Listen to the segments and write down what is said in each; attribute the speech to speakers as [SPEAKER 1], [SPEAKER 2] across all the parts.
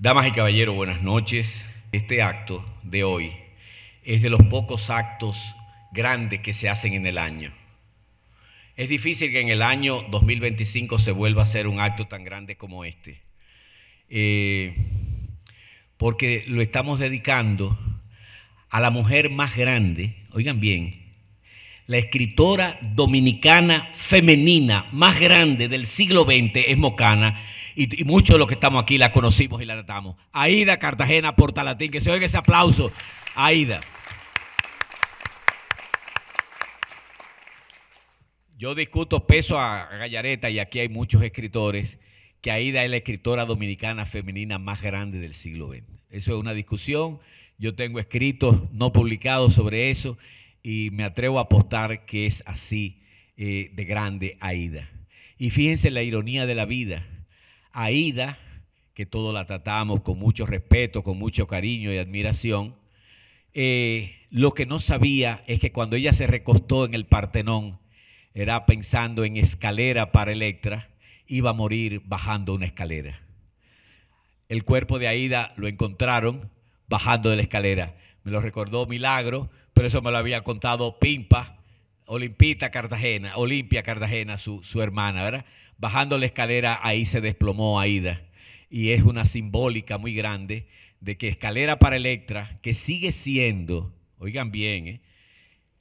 [SPEAKER 1] Damas y caballeros, buenas noches. Este acto de hoy es de los pocos actos grandes que se hacen en el año. Es difícil que en el año 2025 se vuelva a hacer un acto tan grande como este, porque lo estamos dedicando a la mujer más grande, oigan bien, la escritora dominicana femenina más grande del siglo XX es Mocana, y muchos de los que estamos aquí la conocimos y la tratamos. Aída Cartagena Portalatín, que se oiga ese aplauso. Aída. Yo discuto peso a gallareta, y aquí hay muchos escritores, que Aída es la escritora dominicana femenina más grande del siglo XX. Eso es una discusión. Yo tengo escritos no publicados sobre eso y me atrevo a apostar que es así de grande Aída. Y fíjense la ironía de la vida. Aída, que todos la tratamos con mucho respeto, con mucho cariño y admiración, lo que no sabía es que cuando ella se recostó en el Partenón, era pensando en escalera para Electra, iba a morir bajando una escalera. El cuerpo de Aída lo encontraron bajando de la escalera. Me lo recordó Milagro, pero eso me lo había contado Pimpa, Olimpia Cartagena, su hermana, ¿verdad? Bajando la escalera, ahí se desplomó Aída. Y es una simbólica muy grande de que Escalera para Electra, que sigue siendo, oigan bien,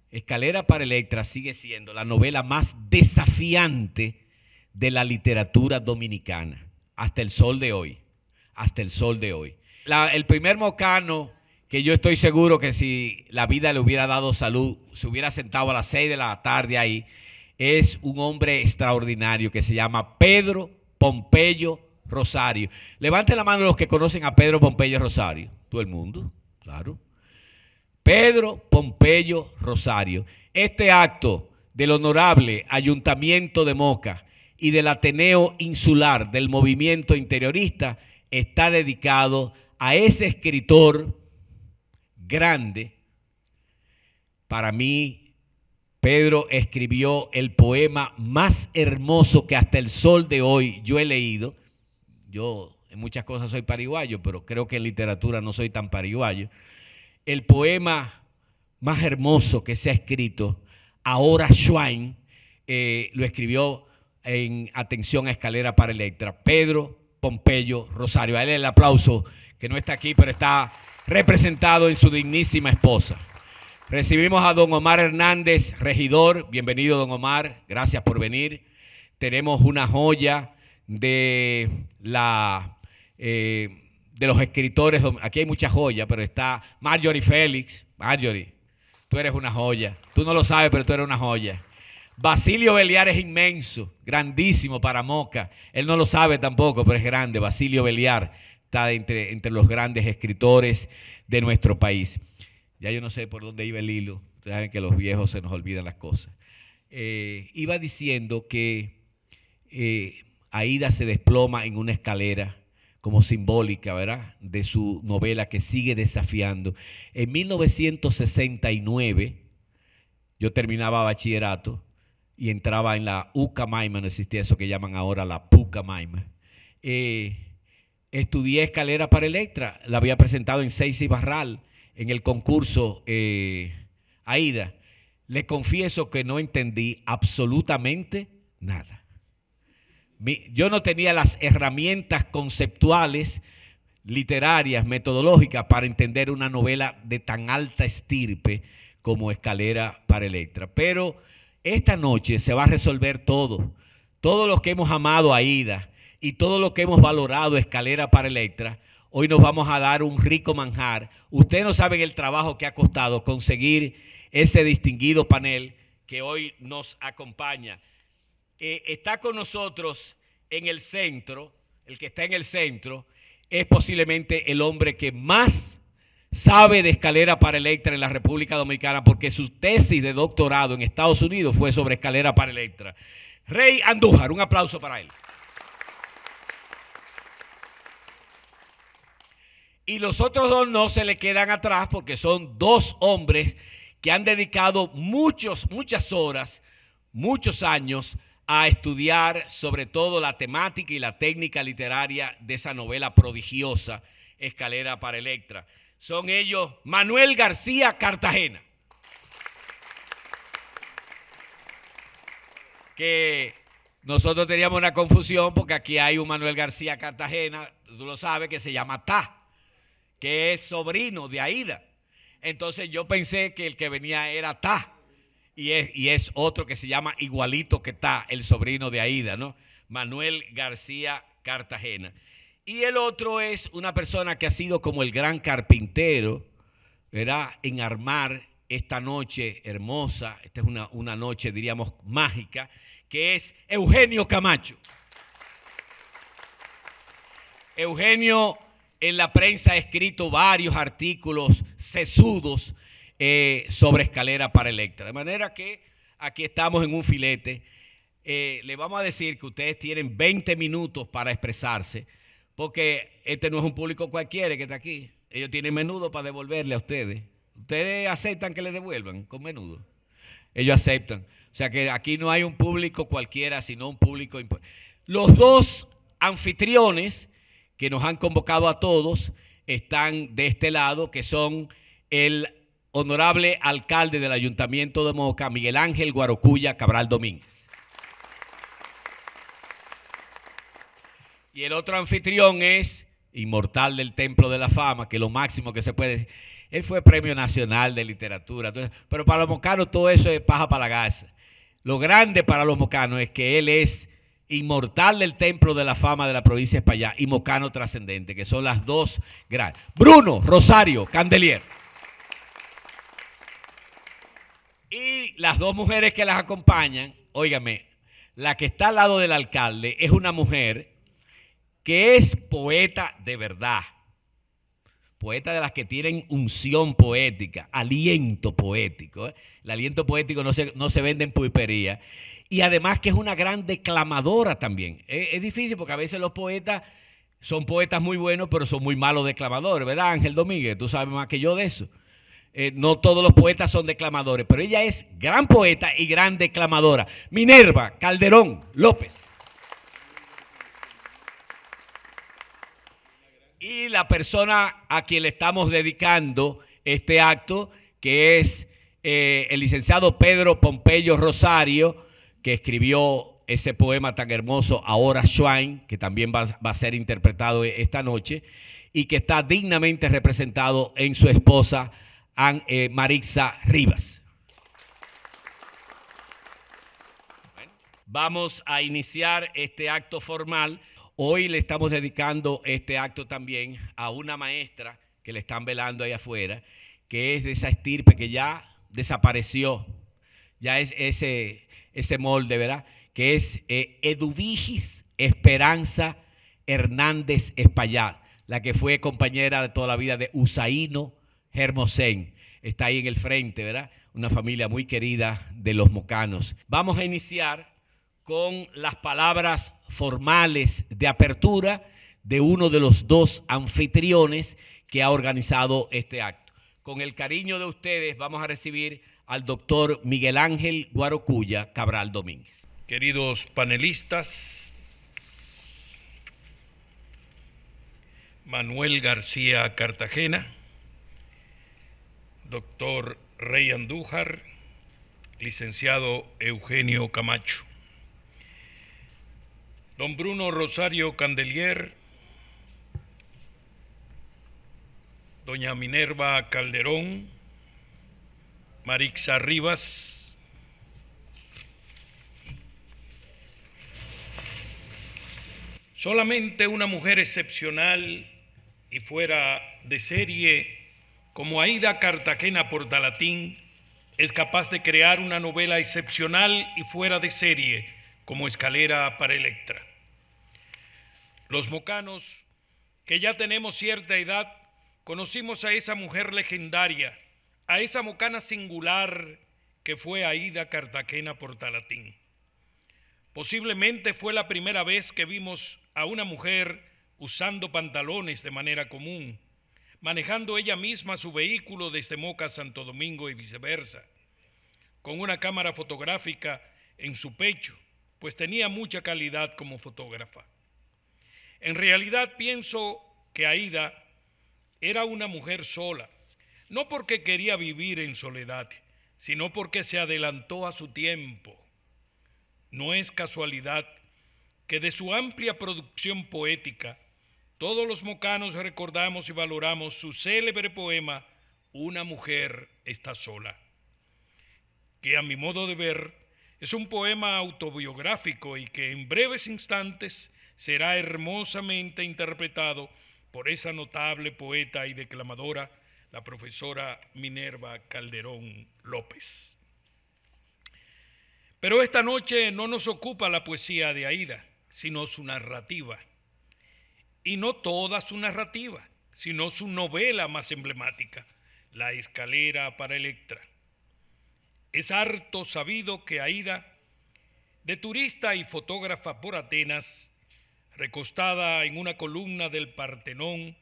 [SPEAKER 1] Escalera para Electra sigue siendo la novela más desafiante de la literatura dominicana, hasta el sol de hoy, hasta el sol de hoy. El primer mocano que yo estoy seguro que si la vida le hubiera dado salud, se hubiera sentado a las 6 de la tarde ahí, es un hombre extraordinario que se llama Pedro Pompeyo Rosario. Levanten la mano los que conocen a Pedro Pompeyo Rosario. Todo el mundo, claro. Pedro Pompeyo Rosario. Este acto del honorable Ayuntamiento de Moca y del Ateneo Insular del Movimiento Interiorista está dedicado a ese escritor grande. Para mí, Pedro escribió el poema más hermoso que hasta el sol de hoy yo he leído. Yo en muchas cosas soy pariguayo, pero creo que en literatura no soy tan pariguayo. El poema más hermoso que se ha escrito, Ahora Schwein, lo escribió en Atención a Escalera para Electra, Pedro Pompeyo Rosario. A él el aplauso, que no está aquí, pero está representado en su dignísima esposa. Recibimos a don Omar Hernández, regidor. Bienvenido, don Omar. Gracias por venir. Tenemos una joya de los escritores. Aquí hay muchas joyas, pero está Marjorie Félix. Marjorie, tú eres una joya. Tú no lo sabes, pero tú eres una joya. Basilio Beliar es inmenso, grandísimo para Moca. Él no lo sabe tampoco, pero es grande. Basilio Beliar está entre los grandes escritores de nuestro país. Ya yo no sé por dónde iba el hilo. Ustedes saben que los viejos se nos olvidan las cosas. Iba diciendo que Aída se desploma en una escalera como simbólica, ¿verdad?, de su novela que sigue desafiando. En 1969, yo terminaba bachillerato y entraba en la Ucamaima, no existía eso que llaman ahora la Pucamaima. Estudié Escalera para Electra, la había presentado en Seiza y Barral, en el concurso Aída. Le confieso que no entendí absolutamente nada. Yo no tenía las herramientas conceptuales, literarias, metodológicas para entender una novela de tan alta estirpe como Escalera para Electra. Pero esta noche se va a resolver todo. Todos los que hemos amado a Aída y todos los que hemos valorado Escalera para Electra, hoy nos vamos a dar un rico manjar. Ustedes no saben el trabajo que ha costado conseguir ese distinguido panel que hoy nos acompaña. Está con nosotros en el centro, el que está en el centro, es posiblemente el hombre que más sabe de Escalera para Electra en la República Dominicana, porque su tesis de doctorado en Estados Unidos fue sobre Escalera para Electra. Rey Andújar, un aplauso para él. Y los otros dos no se le quedan atrás porque son dos hombres que han dedicado muchas horas, muchos años a estudiar sobre todo la temática y la técnica literaria de esa novela prodigiosa, Escalera para Electra. Son ellos Manuel García Cartagena, que nosotros teníamos una confusión porque aquí hay un Manuel García Cartagena, tú lo sabes, que se llama Ta, que es sobrino de Aída. Entonces yo pensé que el que venía era Ta, y es otro que se llama igualito que Ta, el sobrino de Aída, ¿no? Manuel García Cartagena. Y el otro es una persona que ha sido como el gran carpintero, ¿verdad?, en armar esta noche hermosa, esta es una noche, diríamos, mágica, que es Eugenio Camacho. Eugenio en la prensa ha escrito varios artículos sesudos sobre Escalera para Electra. De manera que aquí estamos en un filete. Le vamos a decir que ustedes tienen 20 minutos para expresarse, porque este no es un público cualquiera que está aquí. Ellos tienen menudo para devolverle a ustedes. ¿Ustedes aceptan que les devuelvan con menudo? Ellos aceptan. O sea que aquí no hay un público cualquiera, sino un público importante. Los dos anfitriones que nos han convocado a todos están de este lado, que son el honorable alcalde del Ayuntamiento de Moca, Miguel Ángel Guarocuya Cabral Domínguez. Y el otro anfitrión es inmortal del Templo de la Fama, que es lo máximo que se puede decir. Él fue Premio Nacional de Literatura, entonces, pero para los mocanos todo eso es paja para la gasa. Lo grande para los mocanos es que él es inmortal del Templo de la Fama de la provincia de Espaillá y mocano trascendente, que son las dos grandes. Bruno Rosario Candelier. Y las dos mujeres que las acompañan, óigame, la que está al lado del alcalde es una mujer que es poeta de verdad, poeta de las que tienen unción poética, aliento poético. El aliento poético no se vende en pulpería. Y además que es una gran declamadora también. Es difícil porque a veces los poetas son poetas muy buenos, pero son muy malos declamadores, ¿verdad, Ángel Domínguez? Tú sabes más que yo de eso. No todos los poetas son declamadores, pero ella es gran poeta y gran declamadora. Minerva Calderón López. Y la persona a quien le estamos dedicando este acto, que es el licenciado Pedro Pompeyo Rosario, que escribió ese poema tan hermoso, Ahora Schwein, que también va a ser interpretado esta noche, y que está dignamente representado en su esposa, Marixa Rivas. Bueno, vamos a iniciar este acto formal. Hoy le estamos dedicando este acto también a una maestra que le están velando ahí afuera, que es de esa estirpe que ya desapareció, ya es ese molde, ¿verdad? Que es Eduvigis Esperanza Hernández Espaillat, la que fue compañera de toda la vida de Usaino Hermosén. Está ahí en el frente, ¿verdad? Una familia muy querida de los mocanos. Vamos a iniciar con las palabras formales de apertura de uno de los dos anfitriones que ha organizado este acto. Con el cariño de ustedes vamos a recibir al doctor Miguel Ángel Guarocuya Cabral Domínguez.
[SPEAKER 2] Queridos panelistas, Manuel García Cartagena, doctor Rey Andújar, licenciado Eugenio Camacho, don Bruno Rosario Candelier, doña Minerva Calderón, Marixa Rivas, solamente una mujer excepcional y fuera de serie como Aída Cartagena Portalatín es capaz de crear una novela excepcional y fuera de serie como Escalera para Electra. Los mocanos, que ya tenemos cierta edad, conocimos a esa mujer legendaria, a esa mocana singular que fue Aída Cartagena Portalatín. Posiblemente fue la primera vez que vimos a una mujer usando pantalones de manera común, manejando ella misma su vehículo desde Moca a Santo Domingo y viceversa, con una cámara fotográfica en su pecho, pues tenía mucha calidad como fotógrafa. En realidad pienso que Aída era una mujer sola, no porque quería vivir en soledad, sino porque se adelantó a su tiempo. No es casualidad que de su amplia producción poética, todos los mocanos recordamos y valoramos su célebre poema Una mujer está sola, que a mi modo de ver es un poema autobiográfico y que en breves instantes será hermosamente interpretado por esa notable poeta y declamadora, la profesora Minerva Calderón López. Pero esta noche no nos ocupa la poesía de Aída, sino su narrativa. Y no toda su narrativa, sino su novela más emblemática, La escalera para Electra. Es harto sabido que Aída, de turista y fotógrafa por Atenas, recostada en una columna del Partenón,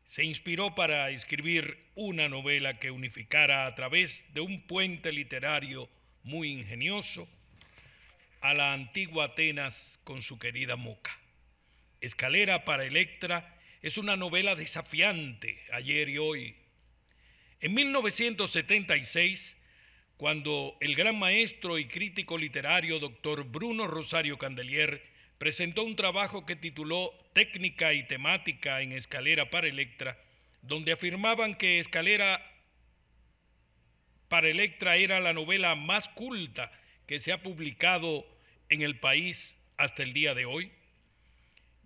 [SPEAKER 2] se inspiró para escribir una novela que unificara a través de un puente literario muy ingenioso a la antigua Atenas con su querida Moca. Escalera para Electra es una novela desafiante ayer y hoy. En 1976, cuando el gran maestro y crítico literario doctor Bruno Rosario Candelier presentó un trabajo que tituló Técnica y temática en Escalera para Electra, donde afirmaban que Escalera para Electra era la novela más culta que se ha publicado en el país hasta el día de hoy.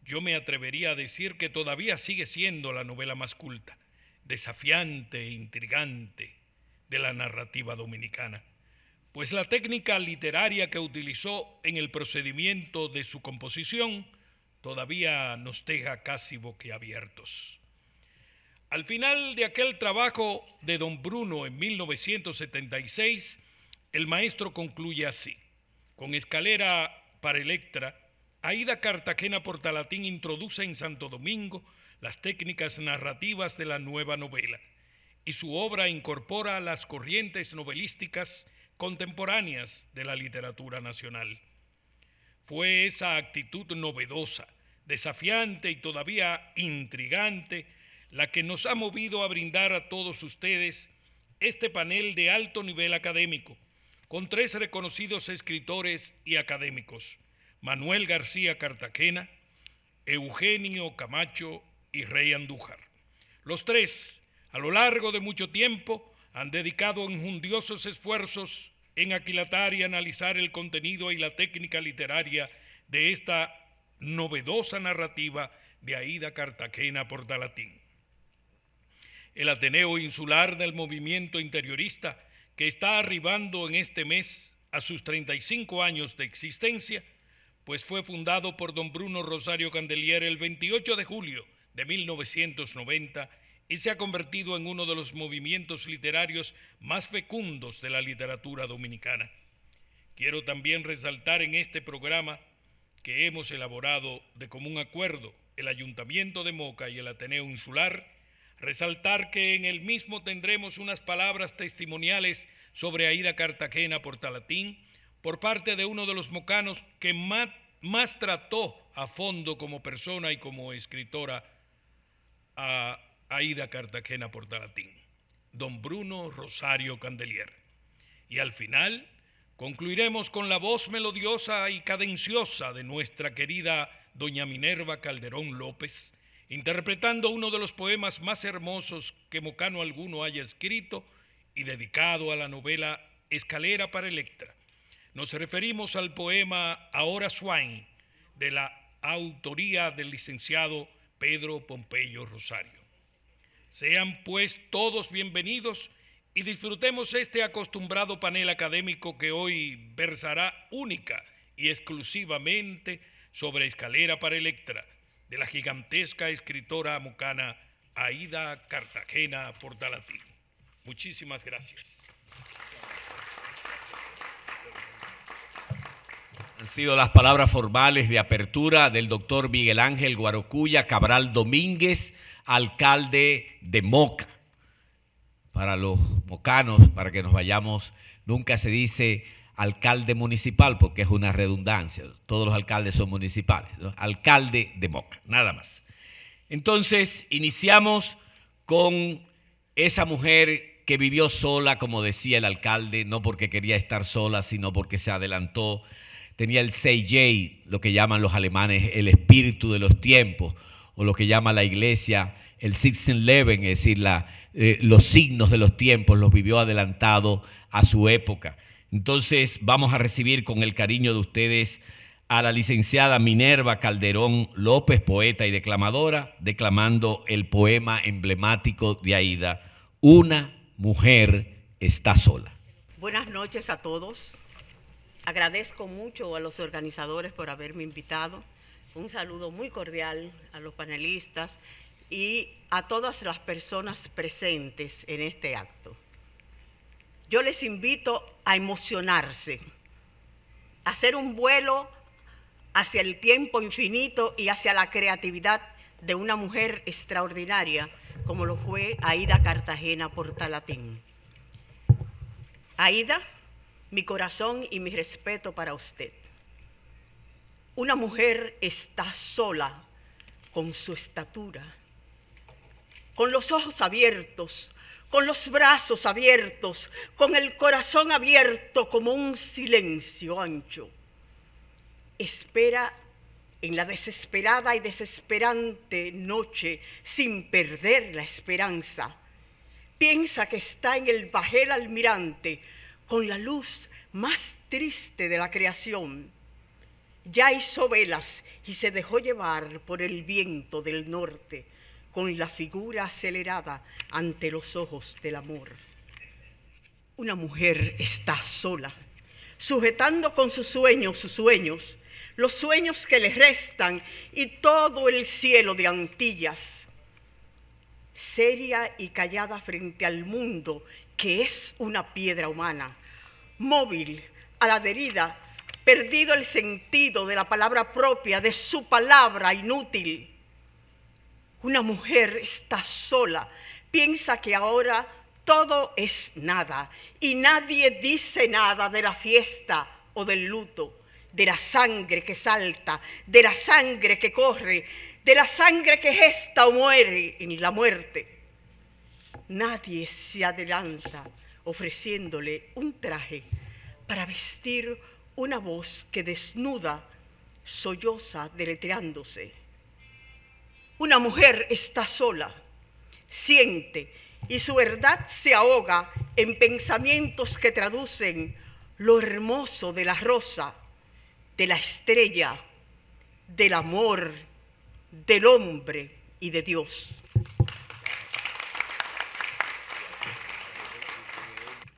[SPEAKER 2] Yo me atrevería a decir que todavía sigue siendo la novela más culta, desafiante e intrigante de la narrativa dominicana, pues la técnica literaria que utilizó en el procedimiento de su composición todavía nos deja casi boquiabiertos. Al final de aquel trabajo de don Bruno en 1976, el maestro concluye así: con Escalera para Electra, Aída Cartagena Portalatín introduce en Santo Domingo las técnicas narrativas de la nueva novela, y su obra incorpora las corrientes novelísticas contemporáneas de la literatura nacional. Fue esa actitud novedosa, desafiante y todavía intrigante la que nos ha movido a brindar a todos ustedes este panel de alto nivel académico, con 3 reconocidos escritores y académicos: Manuel García Cartagena, Eugenio Camacho y Rey Andújar. Los 3, a lo largo de mucho tiempo, han dedicado enjundiosos esfuerzos en aquilatar y analizar el contenido y la técnica literaria de esta novedosa narrativa de Aída Cartagena Portalatín. El Ateneo Insular del Movimiento Interiorista, que está arribando en este mes a sus 35 años de existencia, pues fue fundado por don Bruno Rosario Candelier el 28 de julio de 1990 y se ha convertido en uno de los movimientos literarios más fecundos de la literatura dominicana. Quiero también resaltar en este programa que hemos elaborado de común acuerdo el Ayuntamiento de Moca y el Ateneo Insular, resaltar que en el mismo tendremos unas palabras testimoniales sobre Aída Cartagena Portalatín por parte de uno de los mocanos que más trató a fondo como persona y como escritora a Aída Cartagena Portalatín, don Bruno Rosario Candelier. Y al final concluiremos con la voz melodiosa y cadenciosa de nuestra querida doña Minerva Calderón López, interpretando uno de los poemas más hermosos que mocano alguno haya escrito y dedicado a la novela Escalera para Electra. Nos referimos al poema Ahora Swain, de la autoría del licenciado Pedro Pompeyo Rosario. Sean pues todos bienvenidos y disfrutemos este acostumbrado panel académico que hoy versará única y exclusivamente sobre Escalera para Electra, de la gigantesca escritora mocana Aída Cartagena Portalatín. Muchísimas gracias.
[SPEAKER 1] Han sido las palabras formales de apertura del doctor Miguel Ángel Guarocuya Cabral Domínguez, alcalde de Moca. Para los mocanos, para que nos vayamos, nunca se dice alcalde municipal, porque es una redundancia, todos los alcaldes son municipales, ¿no? Alcalde de Moca, nada más. Entonces, iniciamos con esa mujer que vivió sola, como decía el alcalde, no porque quería estar sola, sino porque se adelantó. Tenía el Seiyei, lo que llaman los alemanes el espíritu de los tiempos, o lo que llama la iglesia el Sitzenleben, es decir, los signos de los tiempos, los vivió adelantado a su época. Entonces vamos a recibir con el cariño de ustedes a la licenciada Minerva Calderón López, poeta y declamadora, declamando el poema emblemático de Aída, Una mujer está sola.
[SPEAKER 3] Buenas noches a todos. Agradezco mucho a los organizadores por haberme invitado. Un saludo muy cordial a los panelistas y a todas las personas presentes en este acto. Yo les invito a emocionarse, a hacer un vuelo hacia el tiempo infinito y hacia la creatividad de una mujer extraordinaria, como lo fue Aída Cartagena Portalatín. Aída, mi corazón y mi respeto para usted. Una mujer está sola con su estatura, con los ojos abiertos, con los brazos abiertos, con el corazón abierto como un silencio ancho. Espera en la desesperada y desesperante noche sin perder la esperanza. Piensa que está en el bajel almirante con la luz más triste de la creación. Ya hizo velas y se dejó llevar por el viento del norte con la figura acelerada ante los ojos del amor. Una mujer está sola, sujetando con sus sueños, los sueños que le restan y todo el cielo de Antillas, seria y callada frente al mundo que es una piedra humana, móvil, a la deriva, perdido el sentido de la palabra propia, de su palabra inútil. Una mujer está sola, piensa que ahora todo es nada y nadie dice nada de la fiesta o del luto, de la sangre que salta, de la sangre que corre, de la sangre que gesta o muere en la muerte. Nadie se adelanta ofreciéndole un traje para vestir una voz que desnuda, solloza, deletreándose. Una mujer está sola, siente, y su verdad se ahoga en pensamientos que traducen lo hermoso de la rosa, de la estrella, del amor, del hombre y de Dios.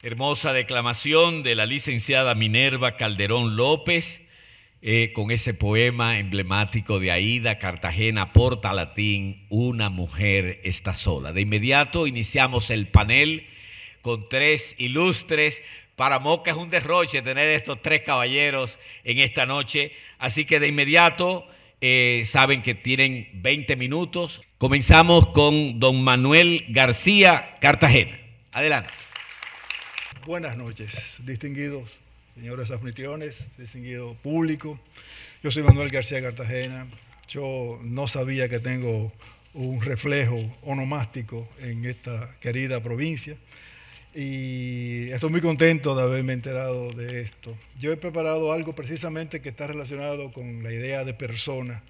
[SPEAKER 1] Hermosa declamación de la licenciada Minerva Calderón López, con ese poema emblemático de Aída Cartagena Portalatín, Una mujer está sola. De inmediato iniciamos el panel con tres ilustres. Para Moca es un derroche tener estos tres caballeros en esta noche, así que de inmediato saben que tienen 20 minutos. Comenzamos con don Manuel García Cartagena. Adelante.
[SPEAKER 4] Buenas noches, distinguidos señores anfitriones, distinguido público. Yo soy Manuel García Cartagena. Yo no sabía que tengo un reflejo onomástico en esta querida provincia y estoy muy contento de haberme enterado de esto. Yo he preparado algo precisamente que está relacionado con la idea de persona,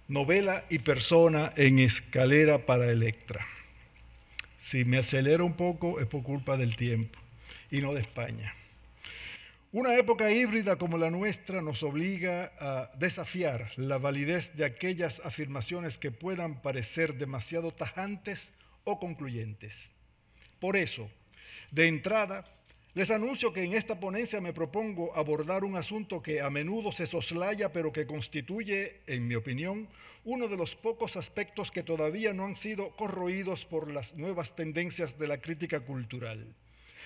[SPEAKER 4] novela y persona en Escalera para Electra. Si me acelero un poco es por culpa del tiempo y no de España. Una época híbrida como la nuestra nos obliga a desafiar la validez de aquellas afirmaciones que puedan parecer demasiado tajantes o concluyentes. Por eso, de entrada, les anuncio que en esta ponencia me propongo abordar un asunto que a menudo se soslaya, pero que constituye, en mi opinión, uno de los pocos aspectos que todavía no han sido corroídos por las nuevas tendencias de la crítica cultural.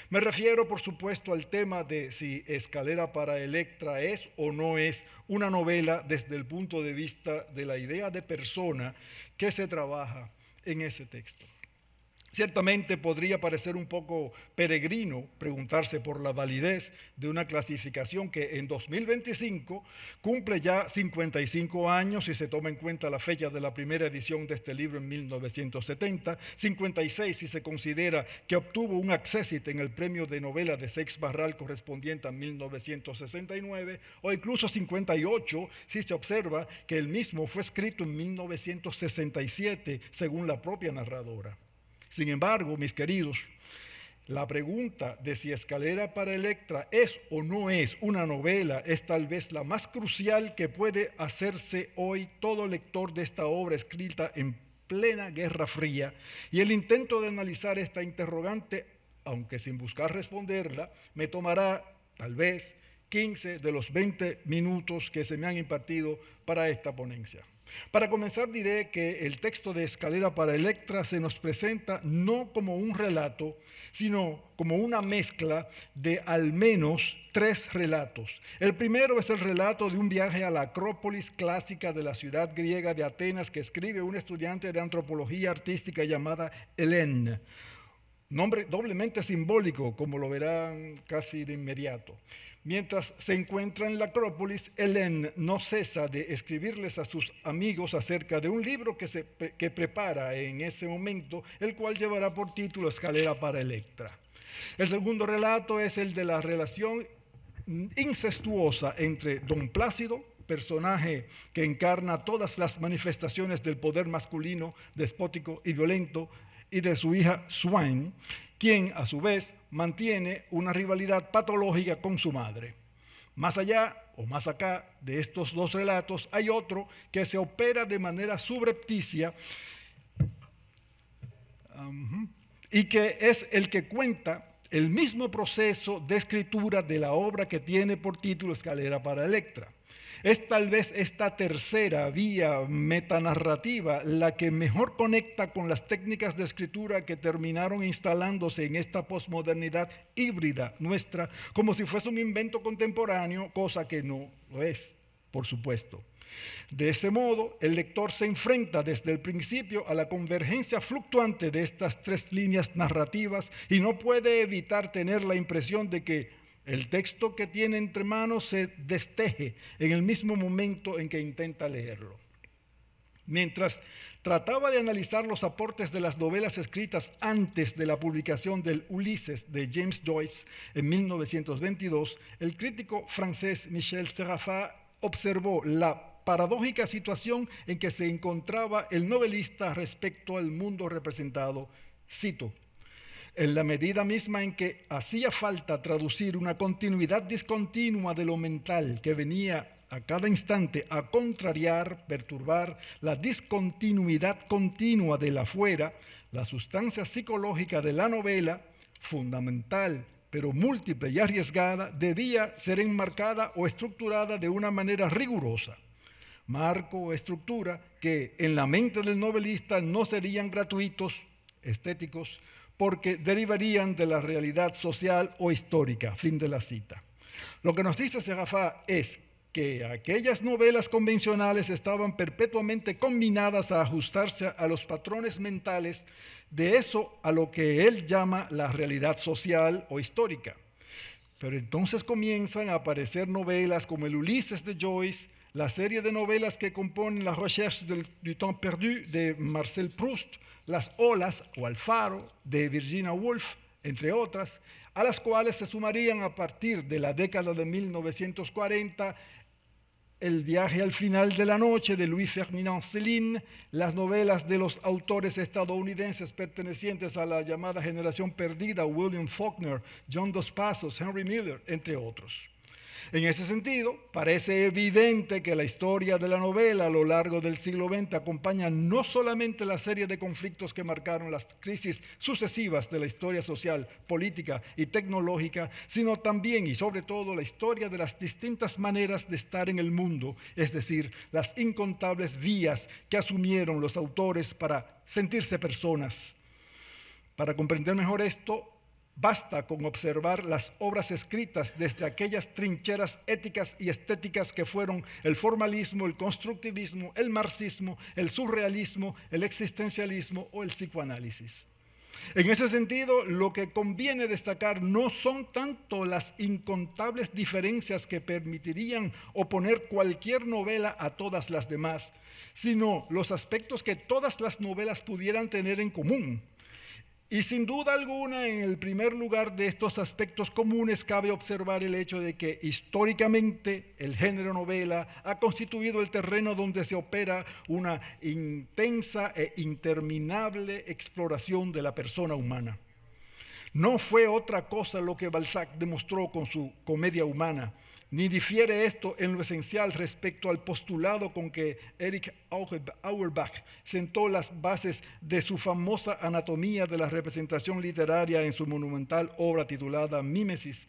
[SPEAKER 4] Me refiero, por supuesto, al tema de si Escalera para Electra es o no es una novela desde el punto de vista de la idea de persona que se trabaja en ese texto. Ciertamente podría parecer un poco peregrino preguntarse por la validez de una clasificación que en 2025 cumple ya 55 años si se toma en cuenta la fecha de la primera edición de este libro en 1970, 56 si se considera que obtuvo un accésit en el premio de novela de Seix Barral correspondiente a 1969, o incluso 58 si se observa que el mismo fue escrito en 1967 según la propia narradora. Sin embargo, mis queridos, la pregunta de si Escalera para Electra es o no es una novela es tal vez la más crucial que puede hacerse hoy todo lector de esta obra escrita en plena Guerra Fría, y el intento de analizar esta interrogante, aunque sin buscar responderla, me tomará tal vez 15 de los 20 minutos que se me han impartido para esta ponencia. Para comenzar diré que el texto de Escalera para Electra se nos presenta no como un relato, sino como una mezcla de al menos 3 relatos. El primero es el relato de un viaje a la Acrópolis clásica de la ciudad griega de Atenas que escribe un estudiante de antropología artística llamada Hélène. Nombre doblemente simbólico, como lo verán casi de inmediato. Mientras se encuentra en la Acrópolis, Hélène no cesa de escribirles a sus amigos acerca de un libro que prepara en ese momento, el cual llevará por título Escalera para Electra. El segundo relato es el de la relación incestuosa entre Don Plácido, personaje que encarna todas las manifestaciones del poder masculino, despótico y violento, y de su hija Swain, quien a su vez mantiene una rivalidad patológica con su madre. Más allá o más acá de estos 2 relatos hay otro que se opera de manera subrepticia y que es el que cuenta el mismo proceso de escritura de la obra que tiene por título Escalera para Electra. Es tal vez esta tercera vía metanarrativa la que mejor conecta con las técnicas de escritura que terminaron instalándose en esta posmodernidad híbrida nuestra, como si fuese un invento contemporáneo, cosa que no lo es, por supuesto. De ese modo, el lector se enfrenta desde el principio a la convergencia fluctuante de estas 3 líneas narrativas y no puede evitar tener la impresión de que el texto que tiene entre manos se desteje en el mismo momento en que intenta leerlo. Mientras trataba de analizar los aportes de las novelas escritas antes de la publicación del Ulises de James Joyce en 1922, el crítico francés Michel Serafin observó la paradójica situación en que se encontraba el novelista respecto al mundo representado. Cito: en la medida misma en que hacía falta traducir una continuidad discontinua de lo mental que venía a cada instante a contrariar, perturbar la discontinuidad continua del afuera, la sustancia psicológica de la novela, fundamental pero múltiple y arriesgada, debía ser enmarcada o estructurada de una manera rigurosa. Marco o estructura que en la mente del novelista no serían gratuitos, estéticos, porque derivarían de la realidad social o histórica. Fin de la cita. Lo que nos dice Serafin es que aquellas novelas convencionales estaban perpetuamente combinadas a ajustarse a los patrones mentales de eso a lo que él llama la realidad social o histórica. Pero entonces comienzan a aparecer novelas como el Ulises de Joyce, la serie de novelas que componen La Recherche du temps perdu de Marcel Proust, Las olas o Al faro de Virginia Woolf, entre otras, a las cuales se sumarían a partir de la década de 1940 El viaje al final de la noche de Louis Ferdinand Céline, las novelas de los autores estadounidenses pertenecientes a la llamada generación perdida, William Faulkner, John Dos Passos, Henry Miller, entre otros. En ese sentido, parece evidente que la historia de la novela a lo largo del siglo XX acompaña no solamente la serie de conflictos que marcaron las crisis sucesivas de la historia social, política y tecnológica, sino también y sobre todo la historia de las distintas maneras de estar en el mundo, es decir, las incontables vías que asumieron los autores para sentirse personas. Para comprender mejor esto, basta con observar las obras escritas desde aquellas trincheras éticas y estéticas que fueron el formalismo, el constructivismo, el marxismo, el surrealismo, el existencialismo o el psicoanálisis. En ese sentido, lo que conviene destacar no son tanto las incontables diferencias que permitirían oponer cualquier novela a todas las demás, sino los aspectos que todas las novelas pudieran tener en común. Y sin duda alguna, en el primer lugar de estos aspectos comunes cabe observar el hecho de que históricamente el género novela ha constituido el terreno donde se opera una intensa e interminable exploración de la persona humana. No fue otra cosa lo que Balzac demostró con su Comedia Humana, ni difiere esto en lo esencial respecto al postulado con que Erich Auerbach sentó las bases de su famosa anatomía de la representación literaria en su monumental obra titulada Mímesis.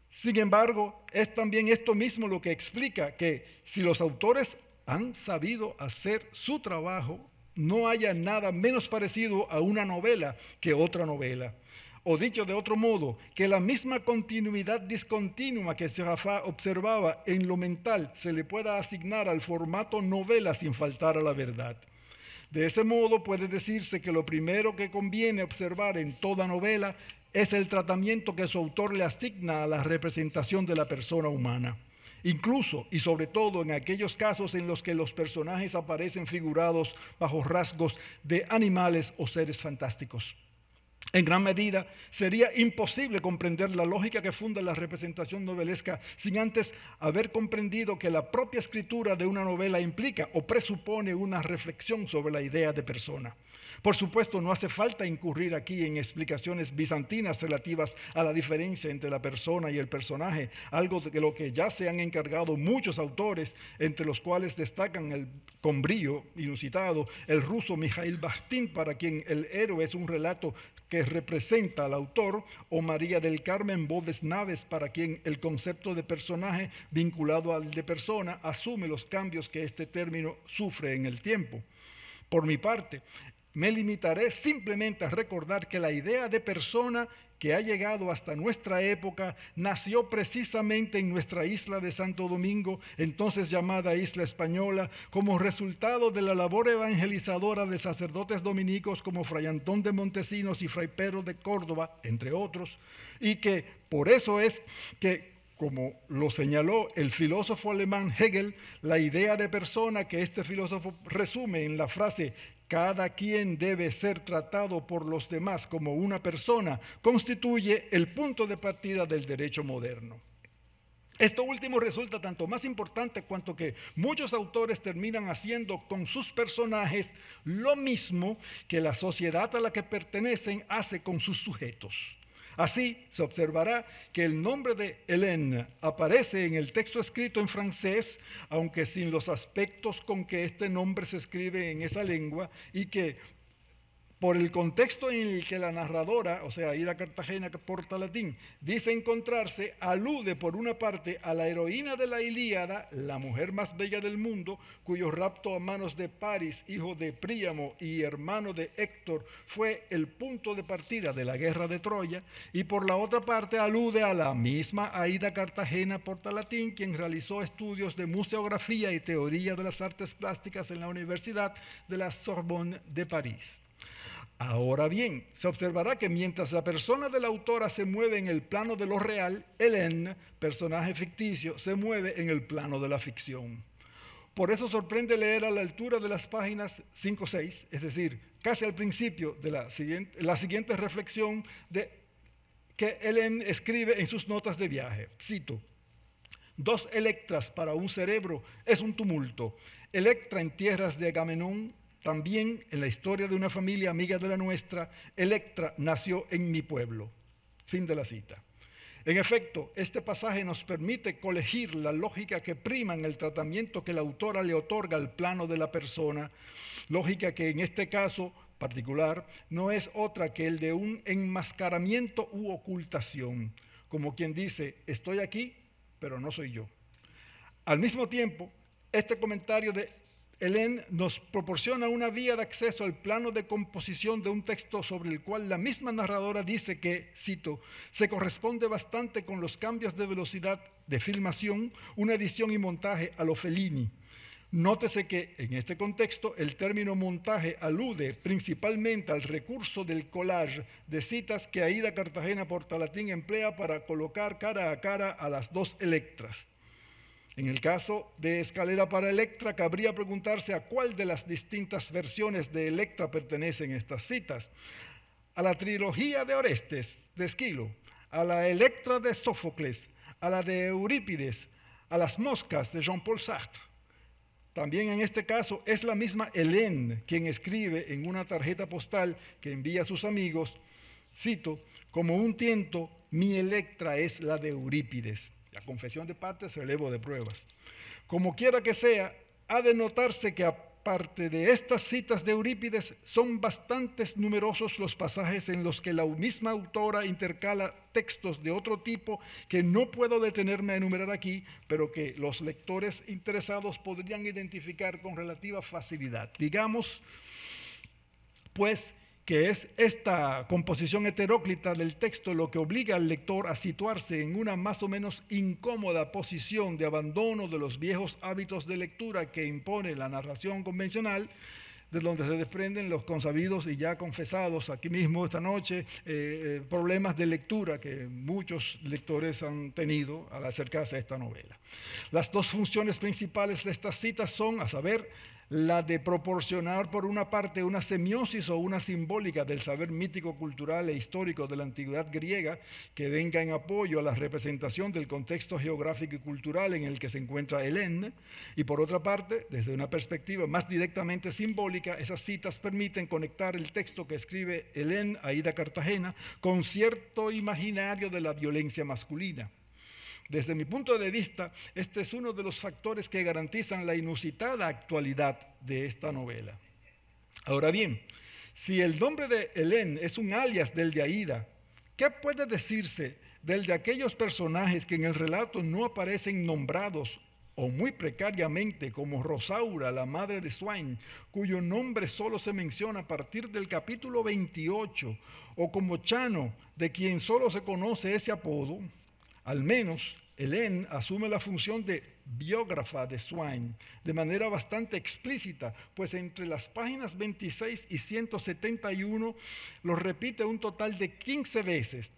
[SPEAKER 4] Sin embargo, es también esto mismo lo que explica que si los autores han sabido hacer su trabajo, no haya nada menos parecido a una novela que otra novela. O dicho de otro modo, que la misma continuidad discontinua que Serafá observaba en lo mental se le pueda asignar al formato novela sin faltar a la verdad. De ese modo puede decirse que lo primero que conviene observar en toda novela es el tratamiento que su autor le asigna a la representación de la persona humana. Incluso y sobre todo en aquellos casos en los que los personajes aparecen figurados bajo rasgos de animales o seres fantásticos. En gran medida, sería imposible comprender la lógica que funda la representación novelesca sin antes haber comprendido que la propia escritura de una novela implica o presupone una reflexión sobre la idea de persona. Por supuesto, no hace falta incurrir aquí en explicaciones bizantinas relativas a la diferencia entre la persona y el personaje, algo de lo que ya se han encargado muchos autores, entre los cuales destacan con brío inusitado el ruso Mikhail Bakhtin, para quien el héroe es un relato que representa al autor, o María del Carmen Boves Naves, para quien el concepto de personaje vinculado al de persona asume los cambios que este término sufre en el tiempo. Por mi parte, me limitaré simplemente a recordar que la idea de persona que ha llegado hasta nuestra época nació precisamente en nuestra isla de Santo Domingo, entonces llamada Isla Española, como resultado de la labor evangelizadora de sacerdotes dominicos como Fray Antón de Montesinos y Fray Pedro de Córdoba, entre otros, y que por eso es que, como lo señaló el filósofo alemán Hegel, la idea de persona que este filósofo resume en la frase "cada quien debe ser tratado por los demás como una persona", constituye el punto de partida del derecho moderno. Esto último resulta tanto más importante cuanto que muchos autores terminan haciendo con sus personajes lo mismo que la sociedad a la que pertenecen hace con sus sujetos. Así, se observará que el nombre de Hélène aparece en el texto escrito en francés, aunque sin los aspectos con que este nombre se escribe en esa lengua, y que por el contexto en el que la narradora, o sea, Aída Cartagena, que porta latín, dice encontrarse, alude por una parte a la heroína de la Ilíada, la mujer más bella del mundo, cuyo rapto a manos de Paris, hijo de Príamo y hermano de Héctor, fue el punto de partida de la guerra de Troya, y por la otra parte alude a la misma Aída Cartagena Portalatín, quien realizó estudios de museografía y teoría de las artes plásticas en la Universidad de la Sorbonne de París. Ahora bien, se observará que mientras la persona de la autora se mueve en el plano de lo real, Hélène, personaje ficticio, se mueve en el plano de la ficción. Por eso sorprende leer a la altura de las páginas 5 o 6, es decir, casi al principio de la siguiente reflexión que Hélène escribe en sus notas de viaje. Cito: "2 Electras para un cerebro es un tumulto. Electra en tierras de Agamenón. También en la historia de una familia amiga de la nuestra, Electra nació en mi pueblo". Fin de la cita. En efecto, este pasaje nos permite colegir la lógica que prima en el tratamiento que la autora le otorga al plano de la persona, lógica que en este caso particular no es otra que el de un enmascaramiento u ocultación, como quien dice, estoy aquí, pero no soy yo. Al mismo tiempo, este comentario de Hélène nos proporciona una vía de acceso al plano de composición de un texto sobre el cual la misma narradora dice que, cito, "se corresponde bastante con los cambios de velocidad de filmación, una edición y montaje a lo Fellini. Nótese que en este contexto el término montaje alude principalmente al recurso del collage de citas que Aída Cartagena Portalatín emplea para colocar cara a cara a las dos Electras. En el caso de Escalera para Electra, cabría preguntarse a cuál de las distintas versiones de Electra pertenecen estas citas. A la trilogía de Orestes, de Esquilo, a la Electra de Sófocles, a la de Eurípides, a las moscas de Jean-Paul Sartre. También en este caso es la misma Hélène quien escribe en una tarjeta postal que envía a sus amigos, cito, como un tiento, mi Electra es la de Eurípides. La confesión de partes, relevo de pruebas. Como quiera que sea, ha de notarse que aparte de estas citas de Eurípides, son bastantes numerosos los pasajes en los que la misma autora intercala textos de otro tipo que no puedo detenerme a enumerar aquí, pero que los lectores interesados podrían identificar con relativa facilidad. Digamos, pues, que es esta composición heteróclita del texto lo que obliga al lector a situarse en una más o menos incómoda posición de abandono de los viejos hábitos de lectura que impone la narración convencional, de donde se desprenden los consabidos y ya confesados aquí mismo esta noche problemas de lectura que muchos lectores han tenido al acercarse a esta novela. Las dos funciones principales de estas citas son, a saber, la de proporcionar por una parte una semiosis o una simbólica del saber mítico, cultural e histórico de la antigüedad griega que venga en apoyo a la representación del contexto geográfico y cultural en el que se encuentra Hélène, y por otra parte, desde una perspectiva más directamente simbólica, esas citas permiten conectar el texto que escribe Hélène Aída Cartagena con cierto imaginario de la violencia masculina. Desde mi punto de vista, este es uno de los factores que garantizan la inusitada actualidad de esta novela. Ahora bien, si el nombre de Hélène es un alias del de Aída, ¿qué puede decirse del de aquellos personajes que en el relato no aparecen nombrados o muy precariamente, como Rosaura, la madre de Swain, cuyo nombre solo se menciona a partir del capítulo 28, o como Chano, de quien solo se conoce ese apodo? Al menos, Hélène asume la función de biógrafa de Swain de manera bastante explícita, pues entre las páginas 26 y 171 lo repite un total de 15 veces.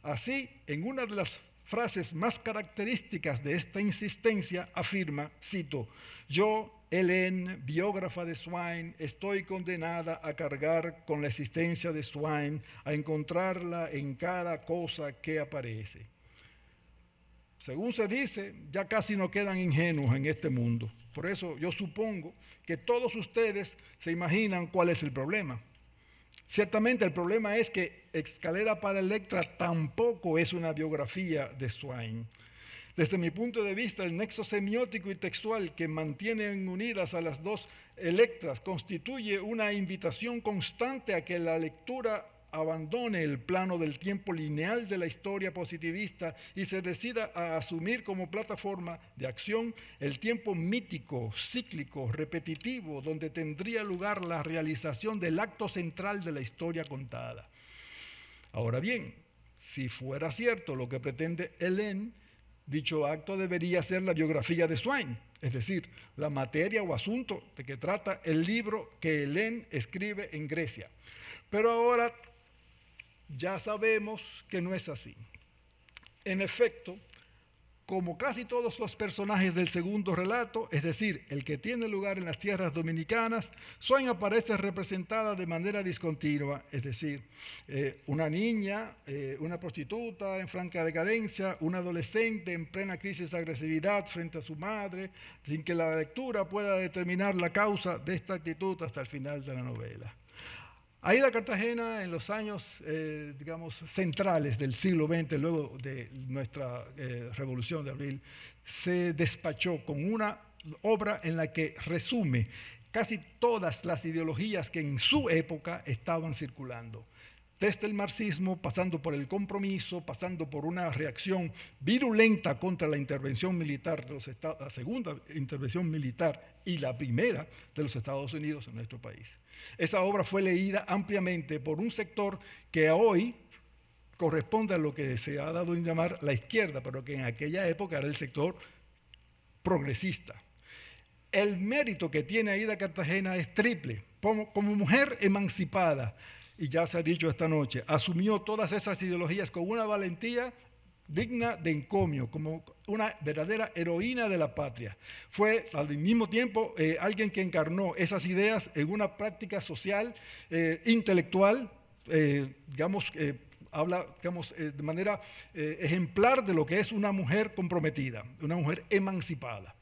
[SPEAKER 4] Así, en una de las frases más características de esta insistencia afirma, cito, yo, Hélène, biógrafa de Swain, estoy condenada a cargar con la existencia de Swain, a encontrarla en cada cosa que aparece. Según se dice, ya casi no quedan ingenuos en este mundo. Por eso yo supongo que todos ustedes se imaginan cuál es el problema. Ciertamente el problema es que Escalera para Electra tampoco es una biografía de Swain. Desde mi punto de vista, el nexo semiótico y textual que mantienen unidas a las dos Electras constituye una invitación constante a que la lectura abandone el plano del tiempo lineal de la historia positivista y se decida a asumir como plataforma de acción el tiempo mítico, cíclico, repetitivo, donde tendría lugar la realización del acto central de la historia contada. Ahora bien, si fuera cierto lo que pretende Hélène, dicho acto debería ser la biografía de Swain, es decir, la materia o asunto de que trata el libro que Hélène escribe en Grecia. Pero ahora ya sabemos que no es así. En efecto, como casi todos los personajes del segundo relato, es decir, el que tiene lugar en las tierras dominicanas, Swain aparece representada de manera discontinua, es decir, una niña, una prostituta en franca decadencia, un adolescente en plena crisis de agresividad frente a su madre, sin que la lectura pueda determinar la causa de esta actitud hasta el final de la novela. Aída Cartagena, en los años, digamos, centrales del siglo XX, luego de nuestra Revolución de Abril, se despachó con una obra en la que resume casi todas las ideologías que en su época estaban circulando. Desde el marxismo, pasando por el compromiso, pasando por una reacción virulenta contra la intervención militar de los Estados, la segunda intervención militar y la primera de los Estados Unidos en nuestro país. Esa obra fue leída ampliamente por un sector que hoy corresponde a lo que se ha dado en llamar la izquierda, pero que en aquella época era el sector progresista. el mérito que tiene Aída Cartagena es triple. Como mujer emancipada, y ya se ha dicho esta noche, asumió todas esas ideologías con una valentía digna de encomio, como una verdadera heroína de la patria. Fue al mismo tiempo alguien que encarnó esas ideas en una práctica social, intelectual, habla de manera ejemplar de lo que es una mujer comprometida, una mujer emancipada.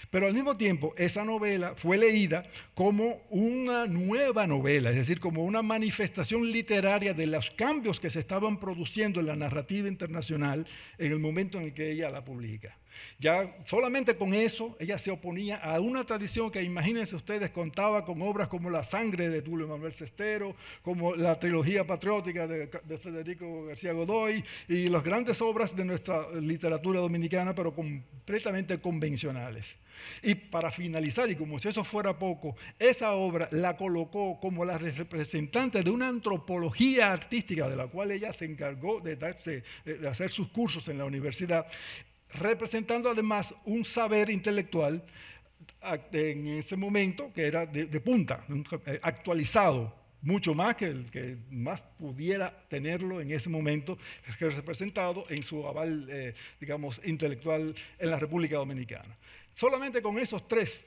[SPEAKER 4] Pero al mismo tiempo, esa novela fue leída como una nueva novela, es decir, como una manifestación literaria de los cambios que se estaban produciendo en la narrativa internacional en el momento en el que ella la publica. Ya solamente con eso, ella se oponía a una tradición que, imagínense ustedes, contaba con obras como La sangre de Tulio Manuel Cestero, como la trilogía patriótica de Federico García Godoy, y las grandes obras de nuestra literatura dominicana, pero completamente convencionales. Y para finalizar, y como si eso fuera poco, esa obra la colocó como la representante de una antropología artística de la cual ella se encargó de hacer sus cursos en la universidad, representando además un saber intelectual en ese momento que era de punta, actualizado, mucho más que el que más pudiera tenerlo en ese momento, representado en su aval, intelectual en la República Dominicana. Solamente con esos tres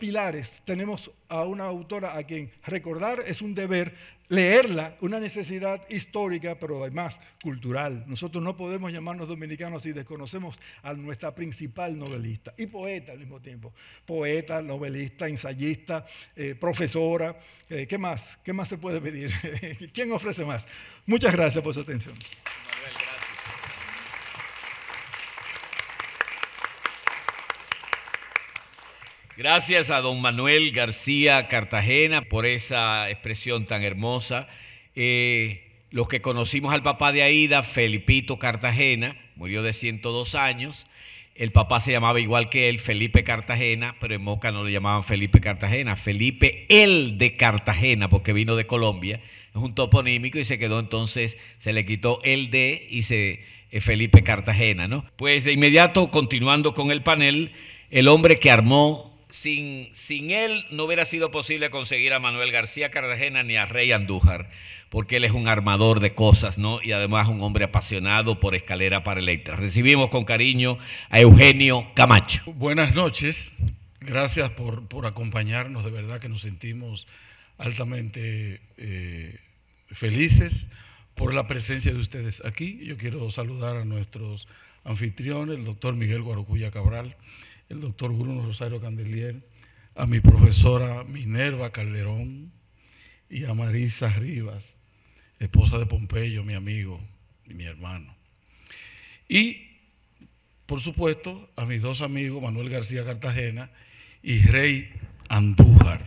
[SPEAKER 4] pilares tenemos a una autora a quien recordar es un deber, leerla, una necesidad histórica, pero además cultural. Nosotros no podemos llamarnos dominicanos si desconocemos a nuestra principal novelista y poeta al mismo tiempo. Poeta, novelista, ensayista, profesora. ¿Qué más? ¿Qué más se puede pedir? ¿Quién ofrece más? Muchas gracias por su atención.
[SPEAKER 1] Manuel, gracias. Gracias a don Manuel García Cartagena por esa expresión tan hermosa. Los que conocimos al papá de Aída, Felipito Cartagena, murió de 102 años. El papá se llamaba igual que él, Felipe Cartagena, pero en Moca no lo llamaban Felipe Cartagena, Felipe el de Cartagena, porque vino de Colombia. Es un toponímico y se quedó entonces, se le quitó el de y Felipe Cartagena, ¿no? Pues de inmediato, continuando con el panel, el hombre que armó. Sin él no hubiera sido posible conseguir a Manuel García Cartagena ni a Rey Andújar, porque él es un armador de cosas, ¿no? Y además un hombre apasionado por Escalera para Electra. Recibimos con cariño a Eugenio Camacho.
[SPEAKER 5] Buenas noches, gracias por acompañarnos, de verdad que nos sentimos altamente felices por la presencia de ustedes aquí. Yo quiero saludar a nuestros anfitriones, el doctor Miguel Guarocuya Cabral, el doctor Bruno Rosario Candelier, a mi profesora Minerva Calderón y a Marisa Rivas, esposa de Pompeyo, mi amigo y mi hermano. Y, por supuesto, a mis dos amigos, Manuel García Cartagena y Rey Andújar.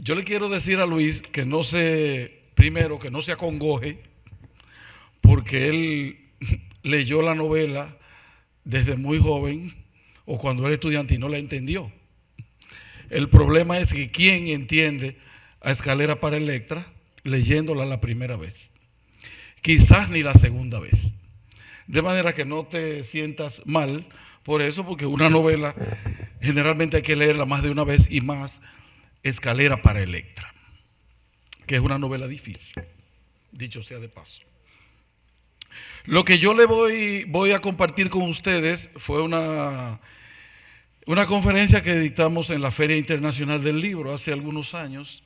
[SPEAKER 5] Yo le quiero decir a Luis que primero, que no se acongoje, porque él leyó la novela desde muy joven, o cuando era estudiante y no la entendió. El problema es que ¿quién entiende a Escalera para Electra leyéndola la primera vez? Quizás ni la segunda vez. De manera que no te sientas mal por eso, porque una novela generalmente hay que leerla más de una vez, y más Escalera para Electra, que es una novela difícil, dicho sea de paso. Lo que yo le voy a compartir con ustedes fue una conferencia que dictamos en la Feria Internacional del Libro hace algunos años,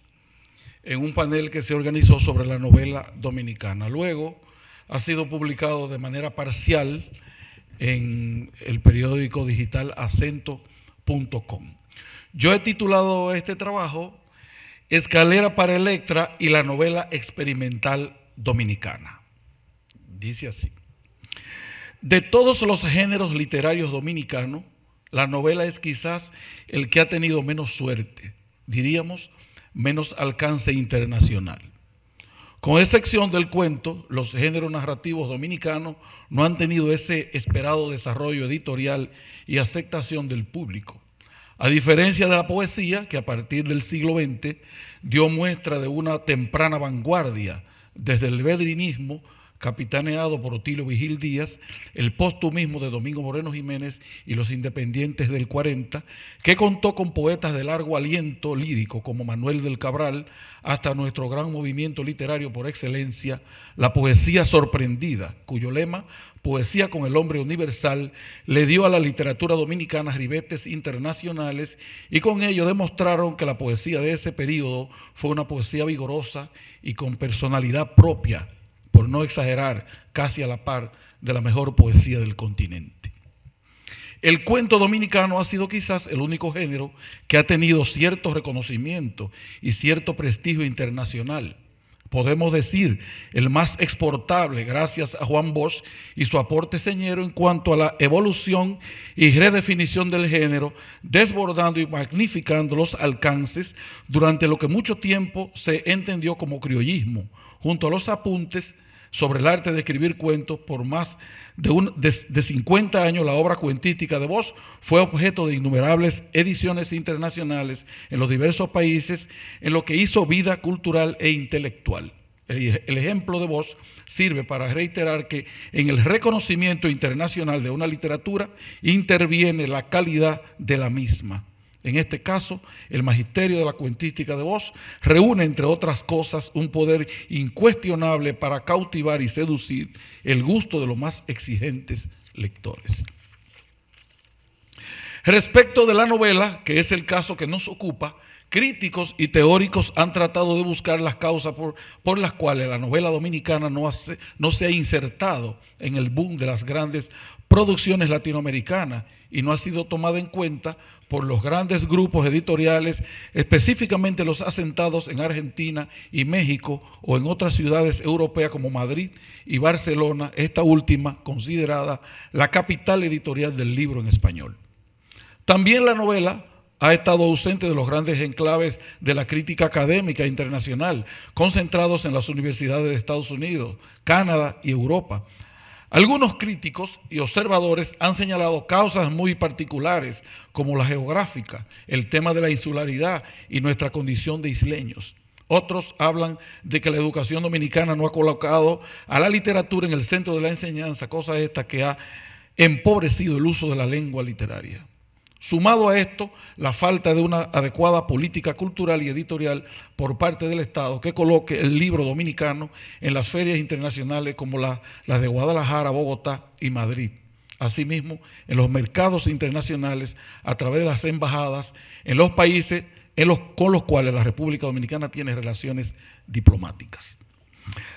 [SPEAKER 5] en un panel que se organizó sobre la novela dominicana. Luego ha sido publicado de manera parcial en el periódico digital acento.com. Yo he titulado este trabajo Escalera para Electra y la novela experimental dominicana. Dice así: de todos los géneros literarios dominicanos, la novela es quizás el que ha tenido menos suerte, diríamos menos alcance internacional. Con excepción del cuento, los géneros narrativos dominicanos no han tenido ese esperado desarrollo editorial y aceptación del público. A diferencia de la poesía, que a partir del siglo XX dio muestra de una temprana vanguardia desde el vedrinismo capitaneado por Otilio Vigil Díaz, el póstumismo de Domingo Moreno Jiménez y los independientes del 40, que contó con poetas de largo aliento lírico como Manuel del Cabral, hasta nuestro gran movimiento literario por excelencia, la poesía sorprendida, cuyo lema, Poesía con el hombre universal, le dio a la literatura dominicana ribetes internacionales y con ello demostraron que la poesía de ese periodo fue una poesía vigorosa y con personalidad propia, por no exagerar, casi a la par de la mejor poesía del continente. El cuento dominicano ha sido quizás el único género que ha tenido cierto reconocimiento y cierto prestigio internacional. Podemos decir el más exportable gracias a Juan Bosch y su aporte señero en cuanto a la evolución y redefinición del género, desbordando y magnificando los alcances durante lo que mucho tiempo se entendió como criollismo, junto a los apuntes sobre el arte de escribir cuentos. Por más de 50 años, la obra cuentística de Bosch fue objeto de innumerables ediciones internacionales en los diversos países, en lo que hizo vida cultural e intelectual. El ejemplo de Bosch sirve para reiterar que en el reconocimiento internacional de una literatura interviene la calidad de la misma. En este caso, el magisterio de la cuentística de Bosch reúne, entre otras cosas, un poder incuestionable para cautivar y seducir el gusto de los más exigentes lectores. Respecto de la novela, que es el caso que nos ocupa, críticos y teóricos han tratado de buscar las causas por las cuales la novela dominicana no se ha insertado en el boom de las grandes producciones latinoamericanas y no ha sido tomada en cuenta por los grandes grupos editoriales, específicamente los asentados en Argentina y México o en otras ciudades europeas como Madrid y Barcelona, esta última considerada la capital editorial del libro en español. También la novela ha estado ausente de los grandes enclaves de la crítica académica internacional, concentrados en las universidades de Estados Unidos, Canadá y Europa. Algunos críticos y observadores han señalado causas muy particulares, como la geográfica, el tema de la insularidad y nuestra condición de isleños. Otros hablan de que la educación dominicana no ha colocado a la literatura en el centro de la enseñanza, cosa esta que ha empobrecido el uso de la lengua literaria. Sumado a esto, la falta de una adecuada política cultural y editorial por parte del Estado que coloque el libro dominicano en las ferias internacionales como las de Guadalajara, Bogotá y Madrid. Asimismo, en los mercados internacionales a través de las embajadas en los países con los cuales la República Dominicana tiene relaciones diplomáticas.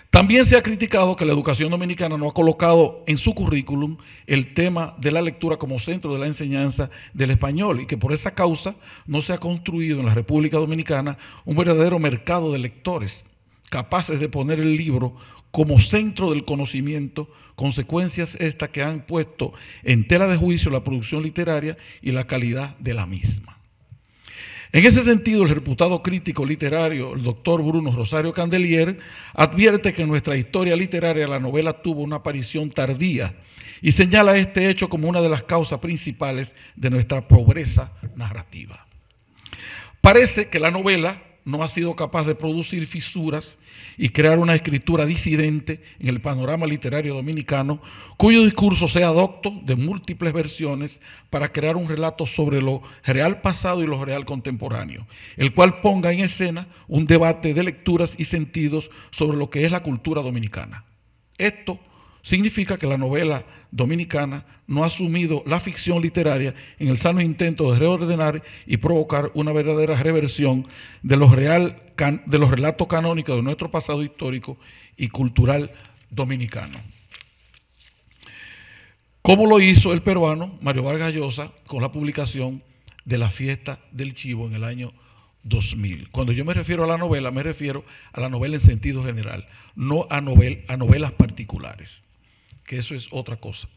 [SPEAKER 5] También se ha criticado que la educación dominicana no ha colocado en su currículum el tema de la lectura como centro de la enseñanza del español y que por esa causa no se ha construido en la República Dominicana un verdadero mercado de lectores capaces de poner el libro como centro del conocimiento, consecuencias estas que han puesto en tela de juicio la producción literaria y la calidad de la misma. En ese sentido, el reputado crítico literario, el doctor Bruno Rosario Candelier, advierte que en nuestra historia literaria la novela tuvo una aparición tardía y señala este hecho como una de las causas principales de nuestra pobreza narrativa. Parece que la novela no ha sido capaz de producir fisuras y crear una escritura disidente en el panorama literario dominicano, cuyo discurso sea docto de múltiples versiones para crear un relato sobre lo real pasado y lo real contemporáneo, el cual ponga en escena un debate de lecturas y sentidos sobre lo que es la cultura dominicana. Esto significa que la novela dominicana no ha asumido la ficción literaria en el sano intento de reordenar y provocar una verdadera reversión de los relatos canónicos de nuestro pasado histórico y cultural dominicano, como lo hizo el peruano Mario Vargas Llosa con la publicación de La Fiesta del Chivo en el año 2000. Cuando yo me refiero a la novela, me refiero a la novela en sentido general, no a novelas particulares, que eso es otra cosa.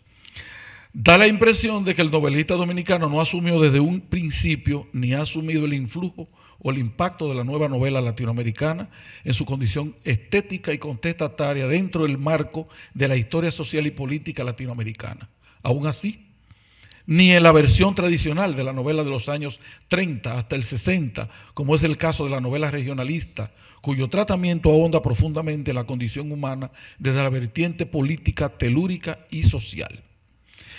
[SPEAKER 5] Da la impresión de que el novelista dominicano no asumió desde un principio ni ha asumido el influjo o el impacto de la nueva novela latinoamericana en su condición estética y contestataria dentro del marco de la historia social y política latinoamericana. Aún así, ni en la versión tradicional de la novela de los años 30 hasta el 60, como es el caso de la novela regionalista, cuyo tratamiento ahonda profundamente en la condición humana desde la vertiente política, telúrica y social.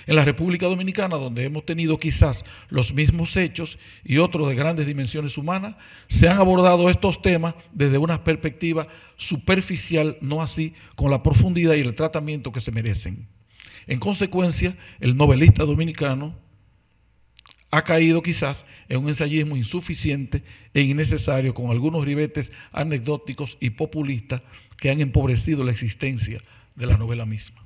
[SPEAKER 5] En la República Dominicana, donde hemos tenido quizás los mismos hechos y otros de grandes dimensiones humanas, se han abordado estos temas desde una perspectiva superficial, no así con la profundidad y el tratamiento que se merecen. En consecuencia, el novelista dominicano ha caído quizás en un ensayismo insuficiente e innecesario con algunos ribetes anecdóticos y populistas que han empobrecido la existencia de la novela misma.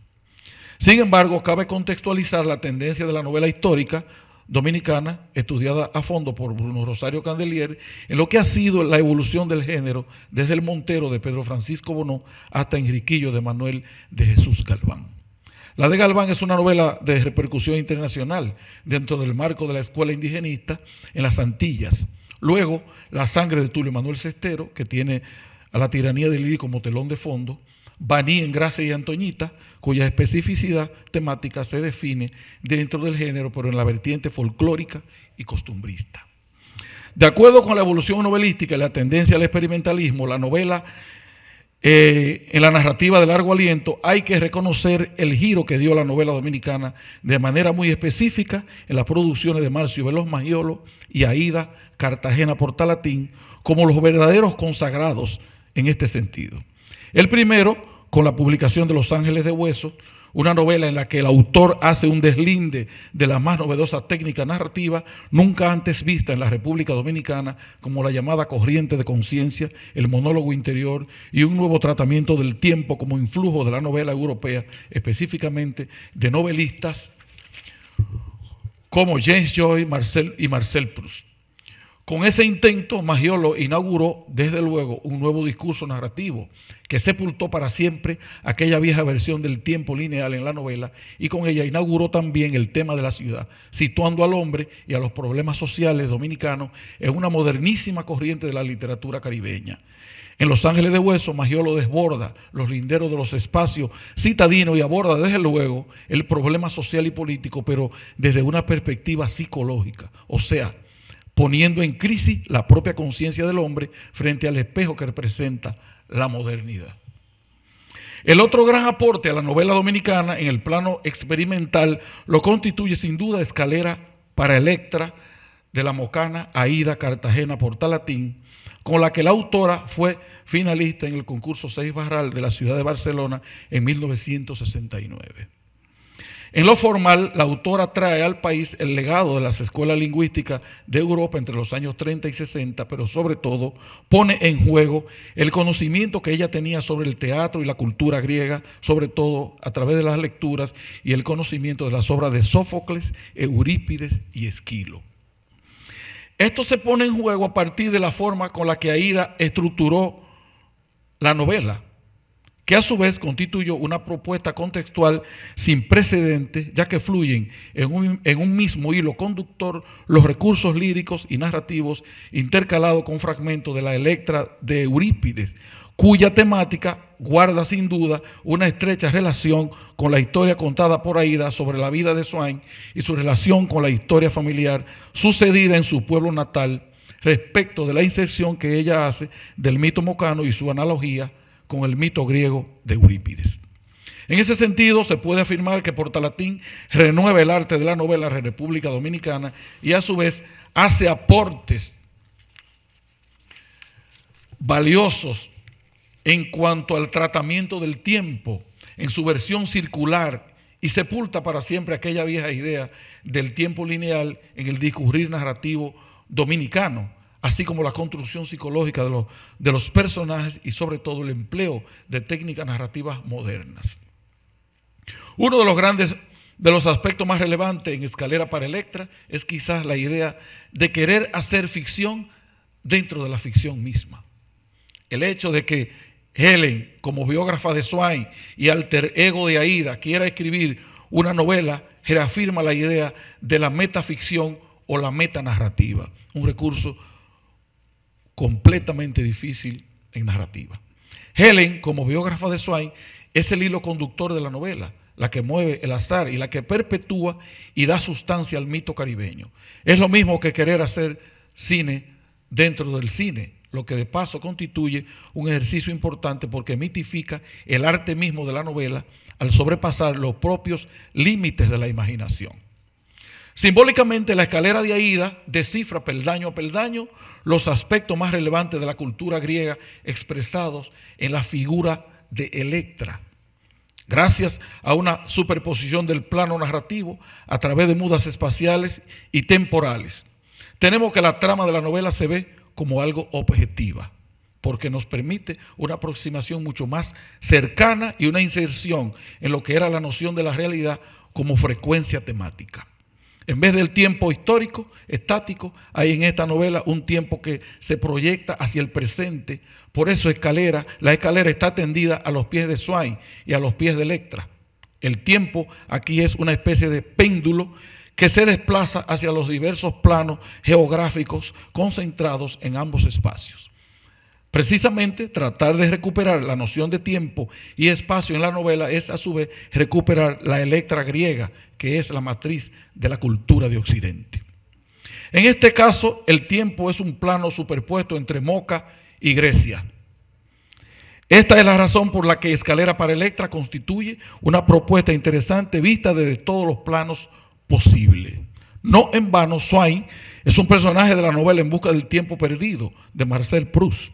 [SPEAKER 5] Sin embargo, cabe contextualizar la tendencia de la novela histórica dominicana, estudiada a fondo por Bruno Rosario Candelier, en lo que ha sido la evolución del género desde El Montero de Pedro Francisco Bonó hasta Enriquillo de Manuel de Jesús Galván. La de Galván es una novela de repercusión internacional dentro del marco de la escuela indigenista en las Antillas. Luego, La sangre de Tulio Manuel Cestero, que tiene a la tiranía de Lili como telón de fondo. Baní en Gracia y Antoñita, cuya especificidad temática se define dentro del género, pero en la vertiente folclórica y costumbrista. De acuerdo con la evolución novelística y la tendencia al experimentalismo, la novela en la narrativa de largo aliento, hay que reconocer el giro que dio la novela dominicana de manera muy específica en las producciones de Marcio Veloz Magiolo y Aída Cartagena Portalatín como los verdaderos consagrados en este sentido. El primero, con la publicación de Los Ángeles de Hueso, una novela en la que el autor hace un deslinde de la más novedosa técnica narrativa nunca antes vista en la República Dominicana, como la llamada corriente de conciencia, el monólogo interior y un nuevo tratamiento del tiempo como influjo de la novela europea, específicamente de novelistas como James Joyce y Marcel Proust. Con ese intento, Magiolo inauguró, desde luego, un nuevo discurso narrativo que sepultó para siempre aquella vieja versión del tiempo lineal en la novela, y con ella inauguró también el tema de la ciudad, situando al hombre y a los problemas sociales dominicanos en una modernísima corriente de la literatura caribeña. En Los Ángeles de Hueso, Magiolo desborda los linderos de los espacios citadinos y aborda, desde luego, el problema social y político, pero desde una perspectiva psicológica, o sea, poniendo en crisis la propia conciencia del hombre frente al espejo que representa la modernidad. El otro gran aporte a la novela dominicana en el plano experimental lo constituye sin duda Escalera para Electra de la Mocana Aída Cartagena Portalatín, con la que la autora fue finalista en el concurso 6 Barral de la ciudad de Barcelona en 1969. En lo formal, la autora trae al país el legado de las escuelas lingüísticas de Europa entre los años 30 y 60, pero sobre todo pone en juego el conocimiento que ella tenía sobre el teatro y la cultura griega, sobre todo a través de las lecturas y el conocimiento de las obras de Sófocles, Eurípides y Esquilo. Esto se pone en juego a partir de la forma con la que Aída estructuró la novela, que a su vez constituyó una propuesta contextual sin precedentes, ya que fluyen en un mismo hilo conductor los recursos líricos y narrativos intercalados con fragmentos de la Electra de Eurípides, cuya temática guarda sin duda una estrecha relación con la historia contada por Aída sobre la vida de Swain y su relación con la historia familiar sucedida en su pueblo natal respecto de la inserción que ella hace del mito mocano y su analogía con el mito griego de Eurípides. En ese sentido, se puede afirmar que Portalatín renueva el arte de la novela en la República Dominicana y a su vez hace aportes valiosos en cuanto al tratamiento del tiempo en su versión circular y sepulta para siempre aquella vieja idea del tiempo lineal en el discurrir narrativo dominicano, así como la construcción psicológica de los personajes y sobre todo el empleo de técnicas narrativas modernas. Uno de los aspectos más relevantes en Escalera para Electra es quizás la idea de querer hacer ficción dentro de la ficción misma. El hecho de que Helen, como biógrafa de Swain y alter ego de Aída, quiera escribir una novela, reafirma la idea de la metaficción o la metanarrativa, un recurso completamente difícil en narrativa. Helen, como biógrafa de Swain, es el hilo conductor de la novela, la que mueve el azar y la que perpetúa y da sustancia al mito caribeño. Es lo mismo que querer hacer cine dentro del cine, lo que de paso constituye un ejercicio importante porque mitifica el arte mismo de la novela al sobrepasar los propios límites de la imaginación. Simbólicamente, la escalera de Aída descifra peldaño a peldaño los aspectos más relevantes de la cultura griega expresados en la figura de Electra, gracias a una superposición del plano narrativo a través de mudas espaciales y temporales. Tenemos que la trama de la novela se ve como algo objetiva, porque nos permite una aproximación mucho más cercana y una inserción en lo que era la noción de la realidad como frecuencia temática. En vez del tiempo histórico, estático, hay en esta novela un tiempo que se proyecta hacia el presente. Por eso la escalera está tendida a los pies de Swain y a los pies de Electra. El tiempo aquí es una especie de péndulo que se desplaza hacia los diversos planos geográficos concentrados en ambos espacios. Precisamente, tratar de recuperar la noción de tiempo y espacio en la novela es a su vez recuperar la Electra griega, que es la matriz de la cultura de Occidente. En este caso, el tiempo es un plano superpuesto entre Moca y Grecia. Esta es la razón por la que Escalera para Electra constituye una propuesta interesante vista desde todos los planos posibles. No en vano, Swain es un personaje de la novela En busca del tiempo perdido, de Marcel Proust.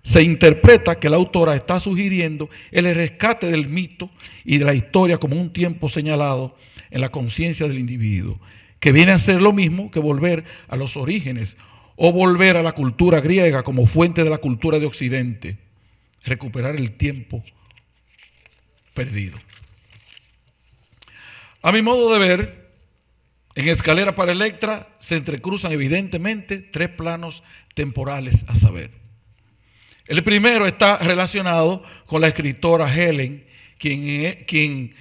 [SPEAKER 5] Se interpreta que la autora está sugiriendo el rescate del mito y de la historia como un tiempo señalado en la conciencia del individuo, que viene a ser lo mismo que volver a los orígenes o volver a la cultura griega como fuente de la cultura de Occidente, recuperar el tiempo perdido. A mi modo de ver, en Escalera para Electra se entrecruzan evidentemente tres planos temporales a saber. El primero está relacionado con la escritora Helen, quien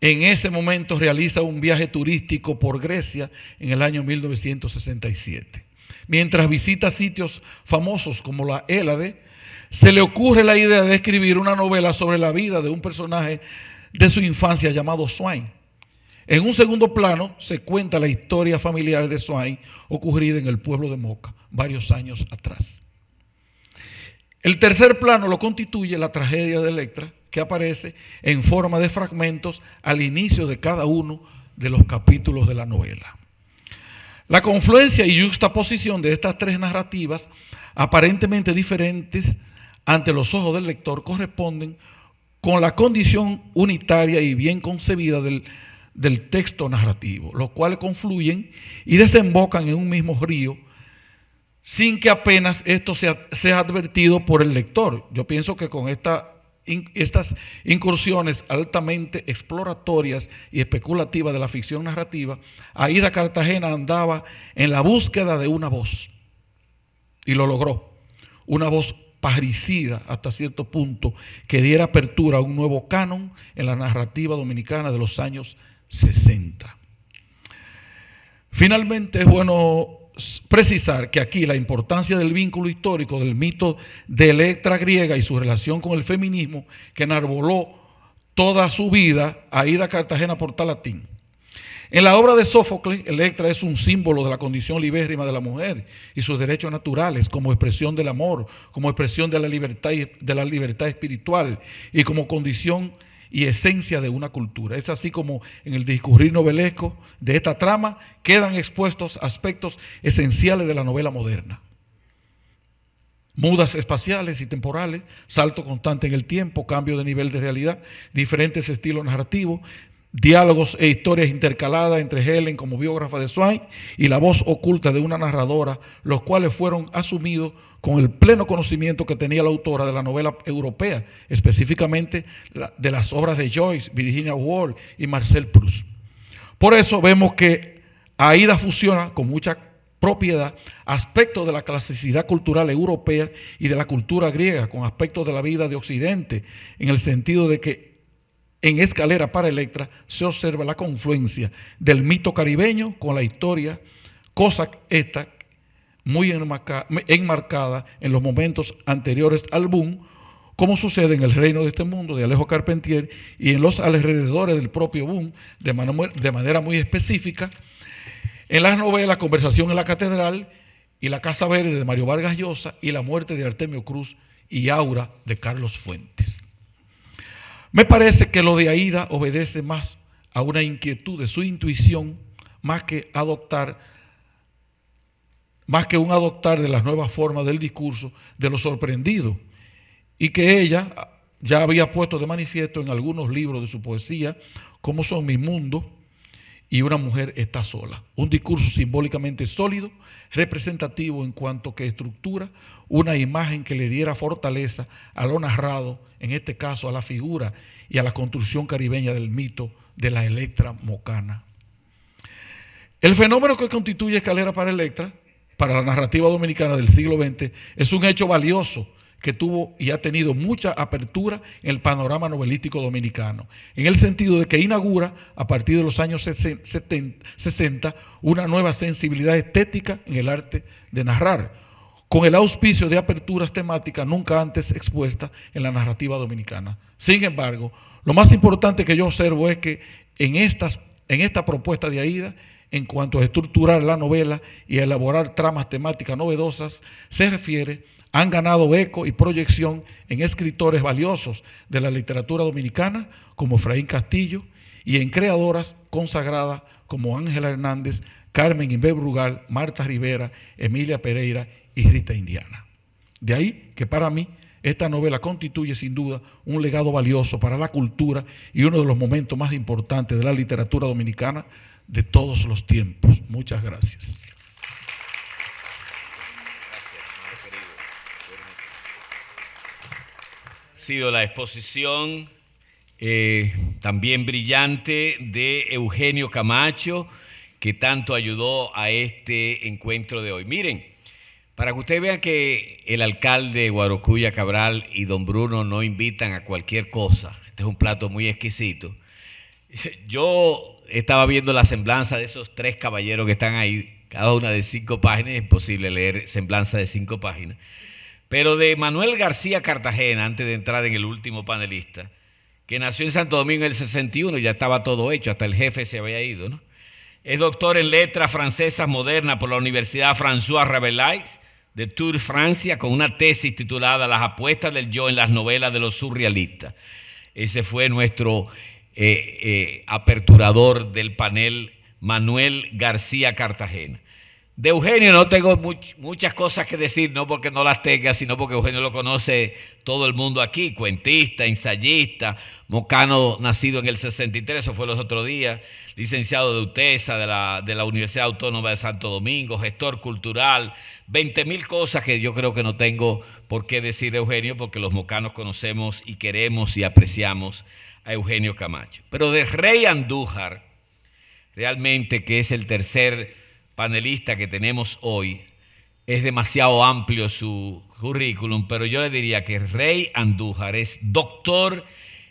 [SPEAKER 5] en ese momento realiza un viaje turístico por Grecia en el año 1967. Mientras visita sitios famosos como la Hélade, se le ocurre la idea de escribir una novela sobre la vida de un personaje de su infancia llamado Swain. En un segundo plano se cuenta la historia familiar de Swain ocurrida en el pueblo de Moca varios años atrás. El tercer plano lo constituye la tragedia de Electra, que aparece en forma de fragmentos al inicio de cada uno de los capítulos de la novela. La confluencia y juxtaposición de estas tres narrativas, aparentemente diferentes ante los ojos del lector, corresponden con la condición unitaria y bien concebida del texto narrativo, los cuales confluyen y desembocan en un mismo río, sin que apenas esto sea advertido por el lector. Yo pienso que con estas incursiones altamente exploratorias y especulativas de la ficción narrativa, Aída Cartagena andaba en la búsqueda de una voz, y lo logró, una voz parricida hasta cierto punto, que diera apertura a un nuevo canon en la narrativa dominicana de los años 60. Finalmente, es bueno precisar que aquí la importancia del vínculo histórico del mito de Electra griega y su relación con el feminismo que enarboló toda su vida Aída Cartagena Portalatín. En la obra de Sófocles, Electra es un símbolo de la condición libérrima de la mujer y sus derechos naturales como expresión del amor, como expresión de la libertad espiritual y como condición y esencia de una cultura. Es así como en el discurrir novelesco de esta trama quedan expuestos aspectos esenciales de la novela moderna. Mudas espaciales y temporales, salto constante en el tiempo, cambio de nivel de realidad, diferentes estilos narrativos, diálogos e historias intercaladas entre Helen como biógrafa de Swain y la voz oculta de una narradora, los cuales fueron asumidos con el pleno conocimiento que tenía la autora de la novela europea, específicamente de las obras de Joyce, Virginia Woolf y Marcel Proust. Por eso vemos que Aída fusiona con mucha propiedad aspectos de la clasicidad cultural europea y de la cultura griega con aspectos de la vida de Occidente, en el sentido de que en Escalera para Electra se observa la confluencia del mito caribeño con la historia, cosa esta muy enmarcada en los momentos anteriores al boom, como sucede en El reino de este mundo de Alejo Carpentier y en los alrededores del propio boom de manera muy específica, en las novelas Conversación en la Catedral y La Casa Verde de Mario Vargas Llosa y La muerte de Artemio Cruz y Aura de Carlos Fuentes. Me parece que lo de Aída obedece más a una inquietud de su intuición más que un adoptar de las nuevas formas del discurso de lo sorprendido, y que ella ya había puesto de manifiesto en algunos libros de su poesía, como son Mi Mundo y Una mujer está sola. Un discurso simbólicamente sólido, representativo en cuanto que estructura una imagen que le diera fortaleza a lo narrado, en este caso a la figura y a la construcción caribeña del mito de la Electra mocana. El fenómeno que constituye Escalera para Electra, para la narrativa dominicana del siglo XX, es un hecho valioso que tuvo y ha tenido mucha apertura en el panorama novelístico dominicano, en el sentido de que inaugura, a partir de los años 60, una nueva sensibilidad estética en el arte de narrar, con el auspicio de aperturas temáticas nunca antes expuestas en la narrativa dominicana. Sin embargo, lo más importante que yo observo es que en esta propuesta de Aída, en cuanto a estructurar la novela y a elaborar tramas temáticas novedosas, se refiere, han ganado eco y proyección en escritores valiosos de la literatura dominicana como Efraín Castillo y en creadoras consagradas como Ángela Hernández, Carmen Inver Brugal, Marta Rivera, Emilia Pereira y Rita Indiana. De ahí que para mí esta novela constituye sin duda un legado valioso para la cultura y uno de los momentos más importantes de la literatura dominicana de todos los tiempos. Muchas gracias.
[SPEAKER 1] Ha sido la exposición también brillante de Eugenio Camacho, que tanto ayudó a este encuentro de hoy. Miren, para que ustedes vean que el alcalde Guarocuya Cabral y don Bruno no invitan a cualquier cosa, este es un plato muy exquisito. Yo estaba viendo la semblanza de esos 3 caballeros que están ahí, cada una de 5 páginas, es imposible leer semblanza de 5 páginas. Pero de Manuel García Cartagena, antes de entrar en el último panelista, que nació en Santo Domingo en el 61, ya estaba todo hecho, hasta el jefe se había ido, ¿no? Es doctor en letras francesas modernas por la Universidad François Rabelais de Tours, Francia, con una tesis titulada Las apuestas del yo en las novelas de los surrealistas. Ese fue nuestro aperturador del panel, Manuel García Cartagena. De Eugenio no tengo muchas cosas que decir, no porque no las tenga, sino porque Eugenio lo conoce todo el mundo aquí, cuentista, ensayista, mocano nacido en el 63, eso fue los otros días, licenciado de UTESA, de la Universidad Autónoma de Santo Domingo, gestor cultural, 20.000 cosas que yo creo que no tengo por qué decir de Eugenio, porque los mocanos conocemos y queremos y apreciamos a Eugenio Camacho. Pero de Rey Andújar, realmente que es el tercer panelista que tenemos hoy, es demasiado amplio su currículum, pero yo le diría que Rey Andújar es doctor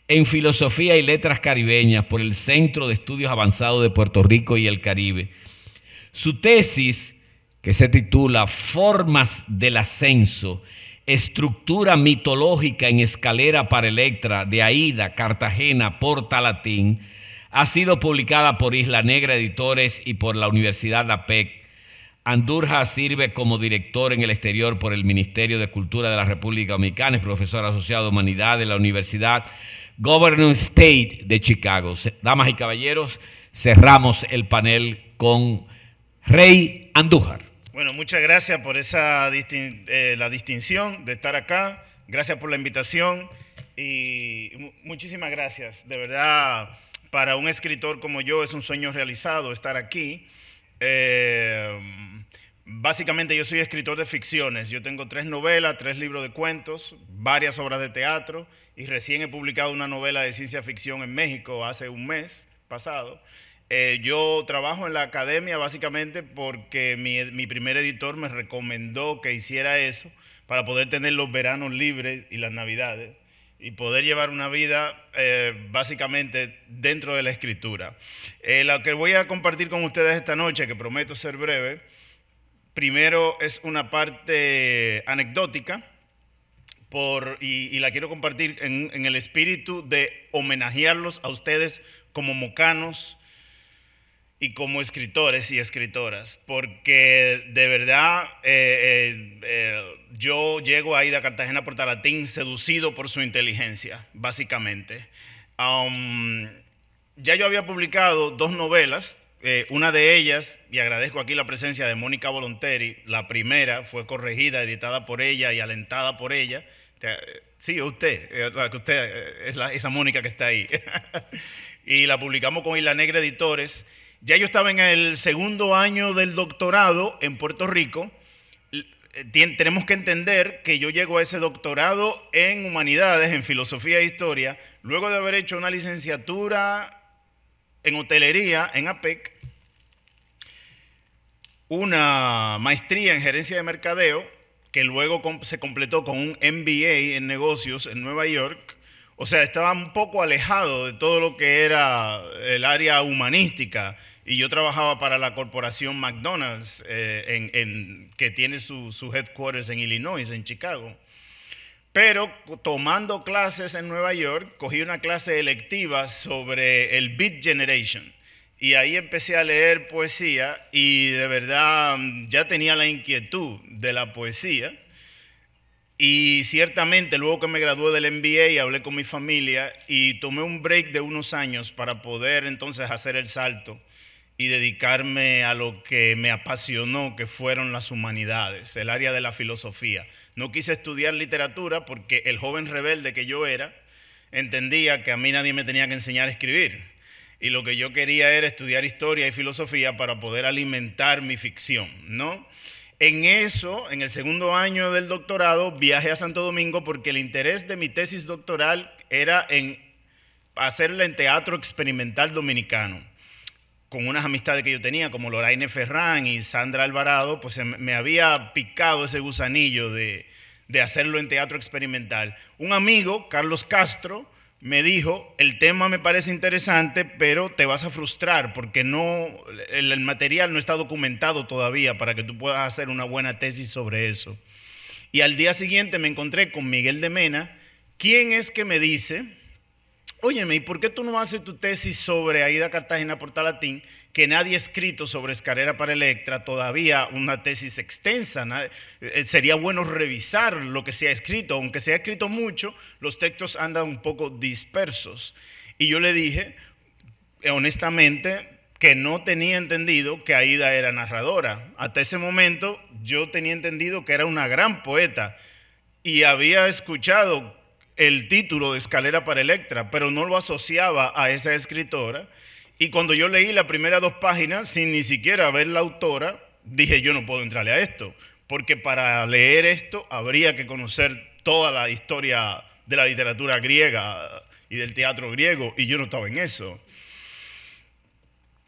[SPEAKER 1] en Filosofía y Letras Caribeñas por el Centro de Estudios Avanzados de Puerto Rico y el Caribe. Su tesis, que se titula Formas del Ascenso, estructura mitológica en Escalera para Electra de Aída Cartagena Portalatín, ha sido publicada por Isla Negra Editores y por la Universidad APEC. Andújar sirve como director en el exterior por el Ministerio de Cultura de la República Dominicana, es profesor asociado de Humanidad de la Universidad Governor State de Chicago. Damas y caballeros, cerramos el panel con Rey Andújar.
[SPEAKER 6] Bueno, muchas gracias por la distinción de estar acá. Gracias por la invitación y muchísimas gracias. De verdad, para un escritor como yo es un sueño realizado estar aquí. Básicamente yo soy escritor de ficciones. Yo tengo 3 novelas, 3 libros de cuentos, varias obras de teatro y recién he publicado una novela de ciencia ficción en México hace un mes pasado. Yo trabajo en la academia básicamente porque mi primer editor me recomendó que hiciera eso para poder tener los veranos libres y las navidades y poder llevar una vida básicamente dentro de la escritura. Lo que voy a compartir con ustedes esta noche, que prometo ser breve, primero es una parte anecdótica y la quiero compartir en el espíritu de homenajearlos a ustedes como mocanos y como escritores y escritoras, porque de verdad yo llego a Aida Cartagena Portalatín seducido por su inteligencia, básicamente. Ya yo había publicado 2 novelas, una de ellas, y agradezco aquí la presencia de Mónica Volonteri, la primera fue corregida, editada por ella y alentada por ella. Sí, usted es esa Mónica que está ahí. Y la publicamos con Isla Negra Editores. Ya yo estaba en el segundo año del doctorado en Puerto Rico. Tenemos que entender que yo llego a ese doctorado en humanidades, en filosofía e historia, luego de haber hecho una licenciatura en hotelería en APEC, una maestría en gerencia de mercadeo, que luego se completó con un MBA en negocios en Nueva York. O sea, estaba un poco alejado de todo lo que era el área humanística, y yo trabajaba para la corporación McDonald's, que tiene su headquarters en Illinois, en Chicago. Pero tomando clases en Nueva York, cogí una clase electiva sobre el Beat Generation, y ahí empecé a leer poesía, y de verdad ya tenía la inquietud de la poesía. Y ciertamente luego que me gradué del MBA hablé con mi familia y tomé un break de unos años para poder entonces hacer el salto y dedicarme a lo que me apasionó, que fueron las humanidades, el área de la filosofía. No quise estudiar literatura porque el joven rebelde que yo era entendía que a mí nadie me tenía que enseñar a escribir, y lo que yo quería era estudiar historia y filosofía para poder alimentar mi ficción, ¿no? En eso, en el segundo año del doctorado, viajé a Santo Domingo porque el interés de mi tesis doctoral era en hacerla en teatro experimental dominicano. Con unas amistades que yo tenía, como Loraine Ferrán y Sandra Alvarado, pues me había picado ese gusanillo de hacerlo en teatro experimental. Un amigo, Carlos Castro, me dijo, el tema me parece interesante, pero te vas a frustrar porque el material no está documentado todavía para que tú puedas hacer una buena tesis sobre eso. Y al día siguiente me encontré con Miguel de Mena, quien es que me dice, óyeme, ¿y por qué tú no haces tu tesis sobre Aida Cartagena Portalatín, que nadie ha escrito sobre Escalera para Electra, todavía una tesis extensa? Sería bueno revisar lo que se ha escrito, aunque se ha escrito mucho, los textos andan un poco dispersos. Y yo le dije, honestamente, que no tenía entendido que Aida era narradora. Hasta ese momento yo tenía entendido que era una gran poeta y había escuchado el título de Escalera para Electra, pero no lo asociaba a esa escritora. Y cuando yo leí las primeras 2 páginas, sin ni siquiera ver la autora, dije, yo no puedo entrarle a esto, porque para leer esto habría que conocer toda la historia de la literatura griega y del teatro griego, y yo no estaba en eso.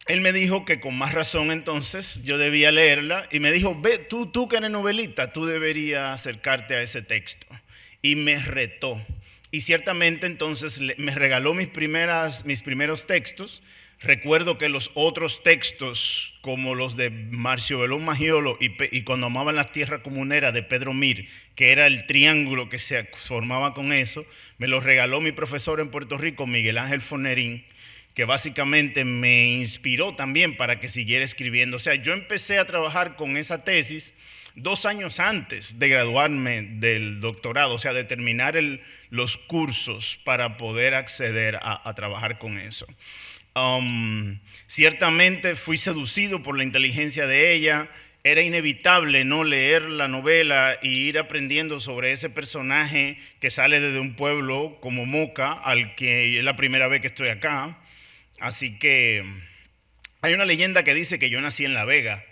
[SPEAKER 6] Él me dijo que con más razón entonces yo debía leerla, y me dijo, ve, tú que eres novelista, tú deberías acercarte a ese texto. Y me retó. Y ciertamente entonces me regaló mis primeros textos. Recuerdo que los otros textos, como los de Marcio Belón Magiolo y Cuando amaban las tierras comuneras de Pedro Mir, que era el triángulo que se formaba con eso, me los regaló mi profesor en Puerto Rico, Miguel Ángel Fonerín, que básicamente me inspiró también para que siguiera escribiendo. O sea, yo empecé a trabajar con esa tesis 2 años antes de graduarme del doctorado, o sea, de terminar los cursos para poder acceder a trabajar con eso. Ciertamente fui seducido por la inteligencia de ella. Era inevitable no leer la novela y ir aprendiendo sobre ese personaje que sale desde un pueblo como Moca, al que es la primera vez que estoy acá. Así que hay una leyenda que dice que yo nací en La Vega,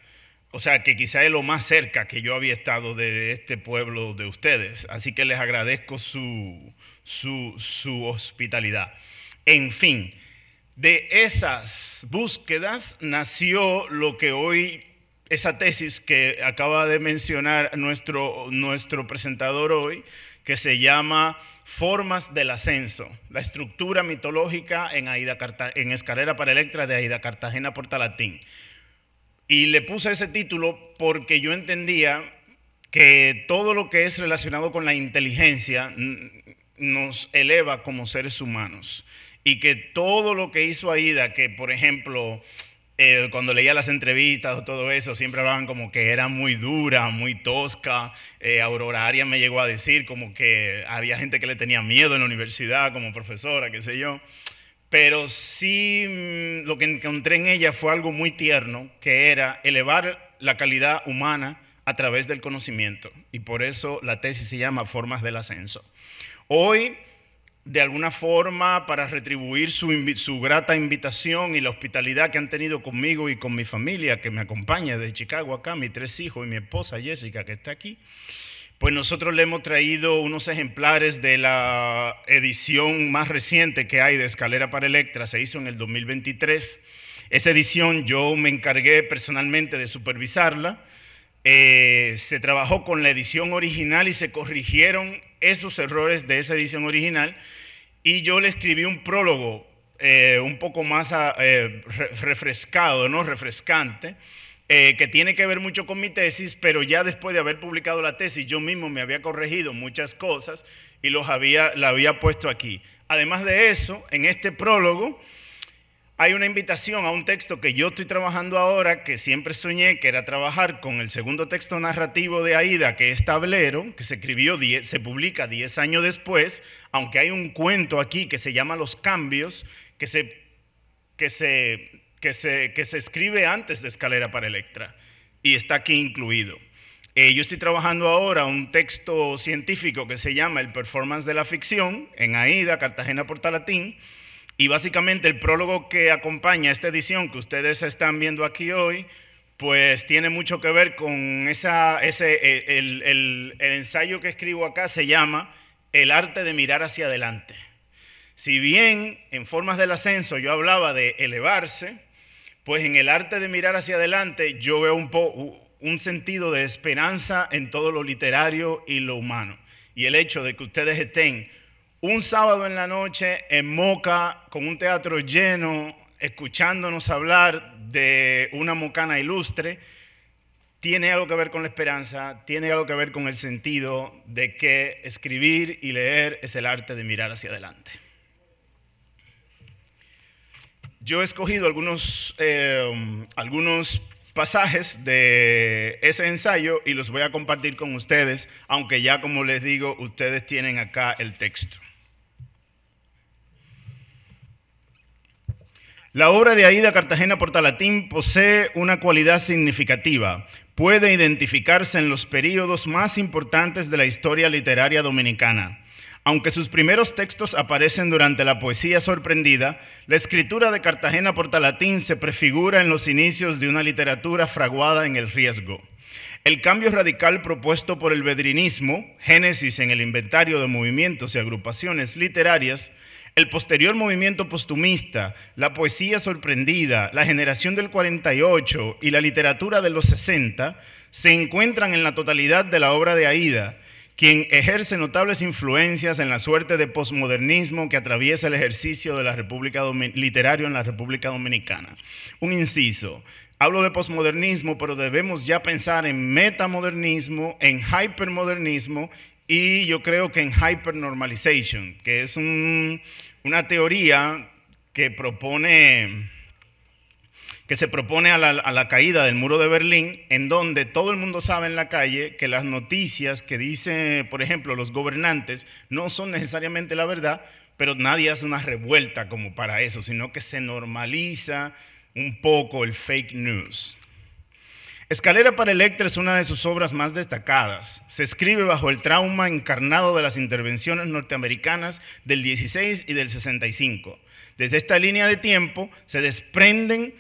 [SPEAKER 6] o sea, que quizá es lo más cerca que yo había estado de este pueblo de ustedes. Así que les agradezco su hospitalidad. En fin, de esas búsquedas nació lo que hoy, esa tesis que acaba de mencionar nuestro presentador hoy, que se llama Formas del Ascenso, la estructura mitológica en Escalera para Electra de Aida Cartagena Portalatín. Y le puse ese título porque yo entendía que todo lo que es relacionado con la inteligencia nos eleva como seres humanos y que todo lo que hizo Aida, que por ejemplo, cuando leía las entrevistas o todo eso, siempre hablaban como que era muy dura, muy tosca. Aurora Arias me llegó a decir como que había gente que le tenía miedo en la universidad como profesora, qué sé yo. Pero sí lo que encontré en ella fue algo muy tierno, que era elevar la calidad humana a través del conocimiento. Y por eso la tesis se llama Formas del Ascenso. Hoy, de alguna forma, para retribuir su grata invitación y la hospitalidad que han tenido conmigo y con mi familia, que me acompaña desde Chicago acá, mis 3 hijos y mi esposa Jessica, que está aquí, pues nosotros le hemos traído unos ejemplares de la edición más reciente que hay de Escalera para Electra. Se hizo en el 2023. Esa edición yo me encargué personalmente de supervisarla. Se trabajó con la edición original y se corrigieron esos errores de esa edición original, y yo le escribí un prólogo un poco más refrescado, ¿no? Refrescante, que tiene que ver mucho con mi tesis, pero ya después de haber publicado la tesis, yo mismo me había corregido muchas cosas y la había puesto aquí. Además de eso, en este prólogo hay una invitación a un texto que yo estoy trabajando ahora, que siempre soñé, que era trabajar con el segundo texto narrativo de Aida, que es Tablero, que se publica 10 años después, aunque hay un cuento aquí que se llama Los Cambios, que se escribe antes de Escalera para Electra, y está aquí incluido. Yo estoy trabajando ahora un texto científico que se llama El Performance de la Ficción, en Aida, Cartagena, Portalatín. Y básicamente el prólogo que acompaña esta edición que ustedes están viendo aquí hoy, pues tiene mucho que ver con el ensayo que escribo acá se llama El arte de mirar hacia adelante. Si bien en Formas del Ascenso yo hablaba de elevarse, pues en el arte de mirar hacia adelante yo veo un sentido de esperanza en todo lo literario y lo humano. Y el hecho de que ustedes estén un sábado en la noche en Moca, con un teatro lleno, escuchándonos hablar de una mocana ilustre, tiene algo que ver con la esperanza, tiene algo que ver con el sentido de que escribir y leer es el arte de mirar hacia adelante. Yo he escogido algunos pasajes de ese ensayo y los voy a compartir con ustedes, aunque ya, como les digo, ustedes tienen acá el texto. La obra de Aida Cartagena Portalatín posee una cualidad significativa. Puede identificarse en los períodos más importantes de la historia literaria dominicana. Aunque sus primeros textos aparecen durante la poesía sorprendida, la escritura de Cartagena Portalatín se prefigura en los inicios de una literatura fraguada en el riesgo. El cambio radical propuesto por el bedrinismo, génesis en el inventario de movimientos y agrupaciones literarias, el posterior movimiento postumista, la poesía sorprendida, la generación del 48 y la literatura de los 60 se encuentran en la totalidad de la obra de Aida, quien ejerce notables influencias en la suerte de posmodernismo que atraviesa el ejercicio de la literario en la República Dominicana. Un inciso. Hablo de posmodernismo, pero debemos ya pensar en metamodernismo, en hipermodernismo y yo creo que en hypernormalization, que es una teoría que se propone a la caída del muro de Berlín, en donde todo el mundo sabe en la calle que las noticias que dicen, por ejemplo, los gobernantes no son necesariamente la verdad, pero nadie hace una revuelta como para eso, sino que se normaliza un poco el fake news. Escalera para Electra es una de sus obras más destacadas. Se escribe bajo el trauma encarnado de las intervenciones norteamericanas del 16 y del 65. Desde esta línea de tiempo se desprenden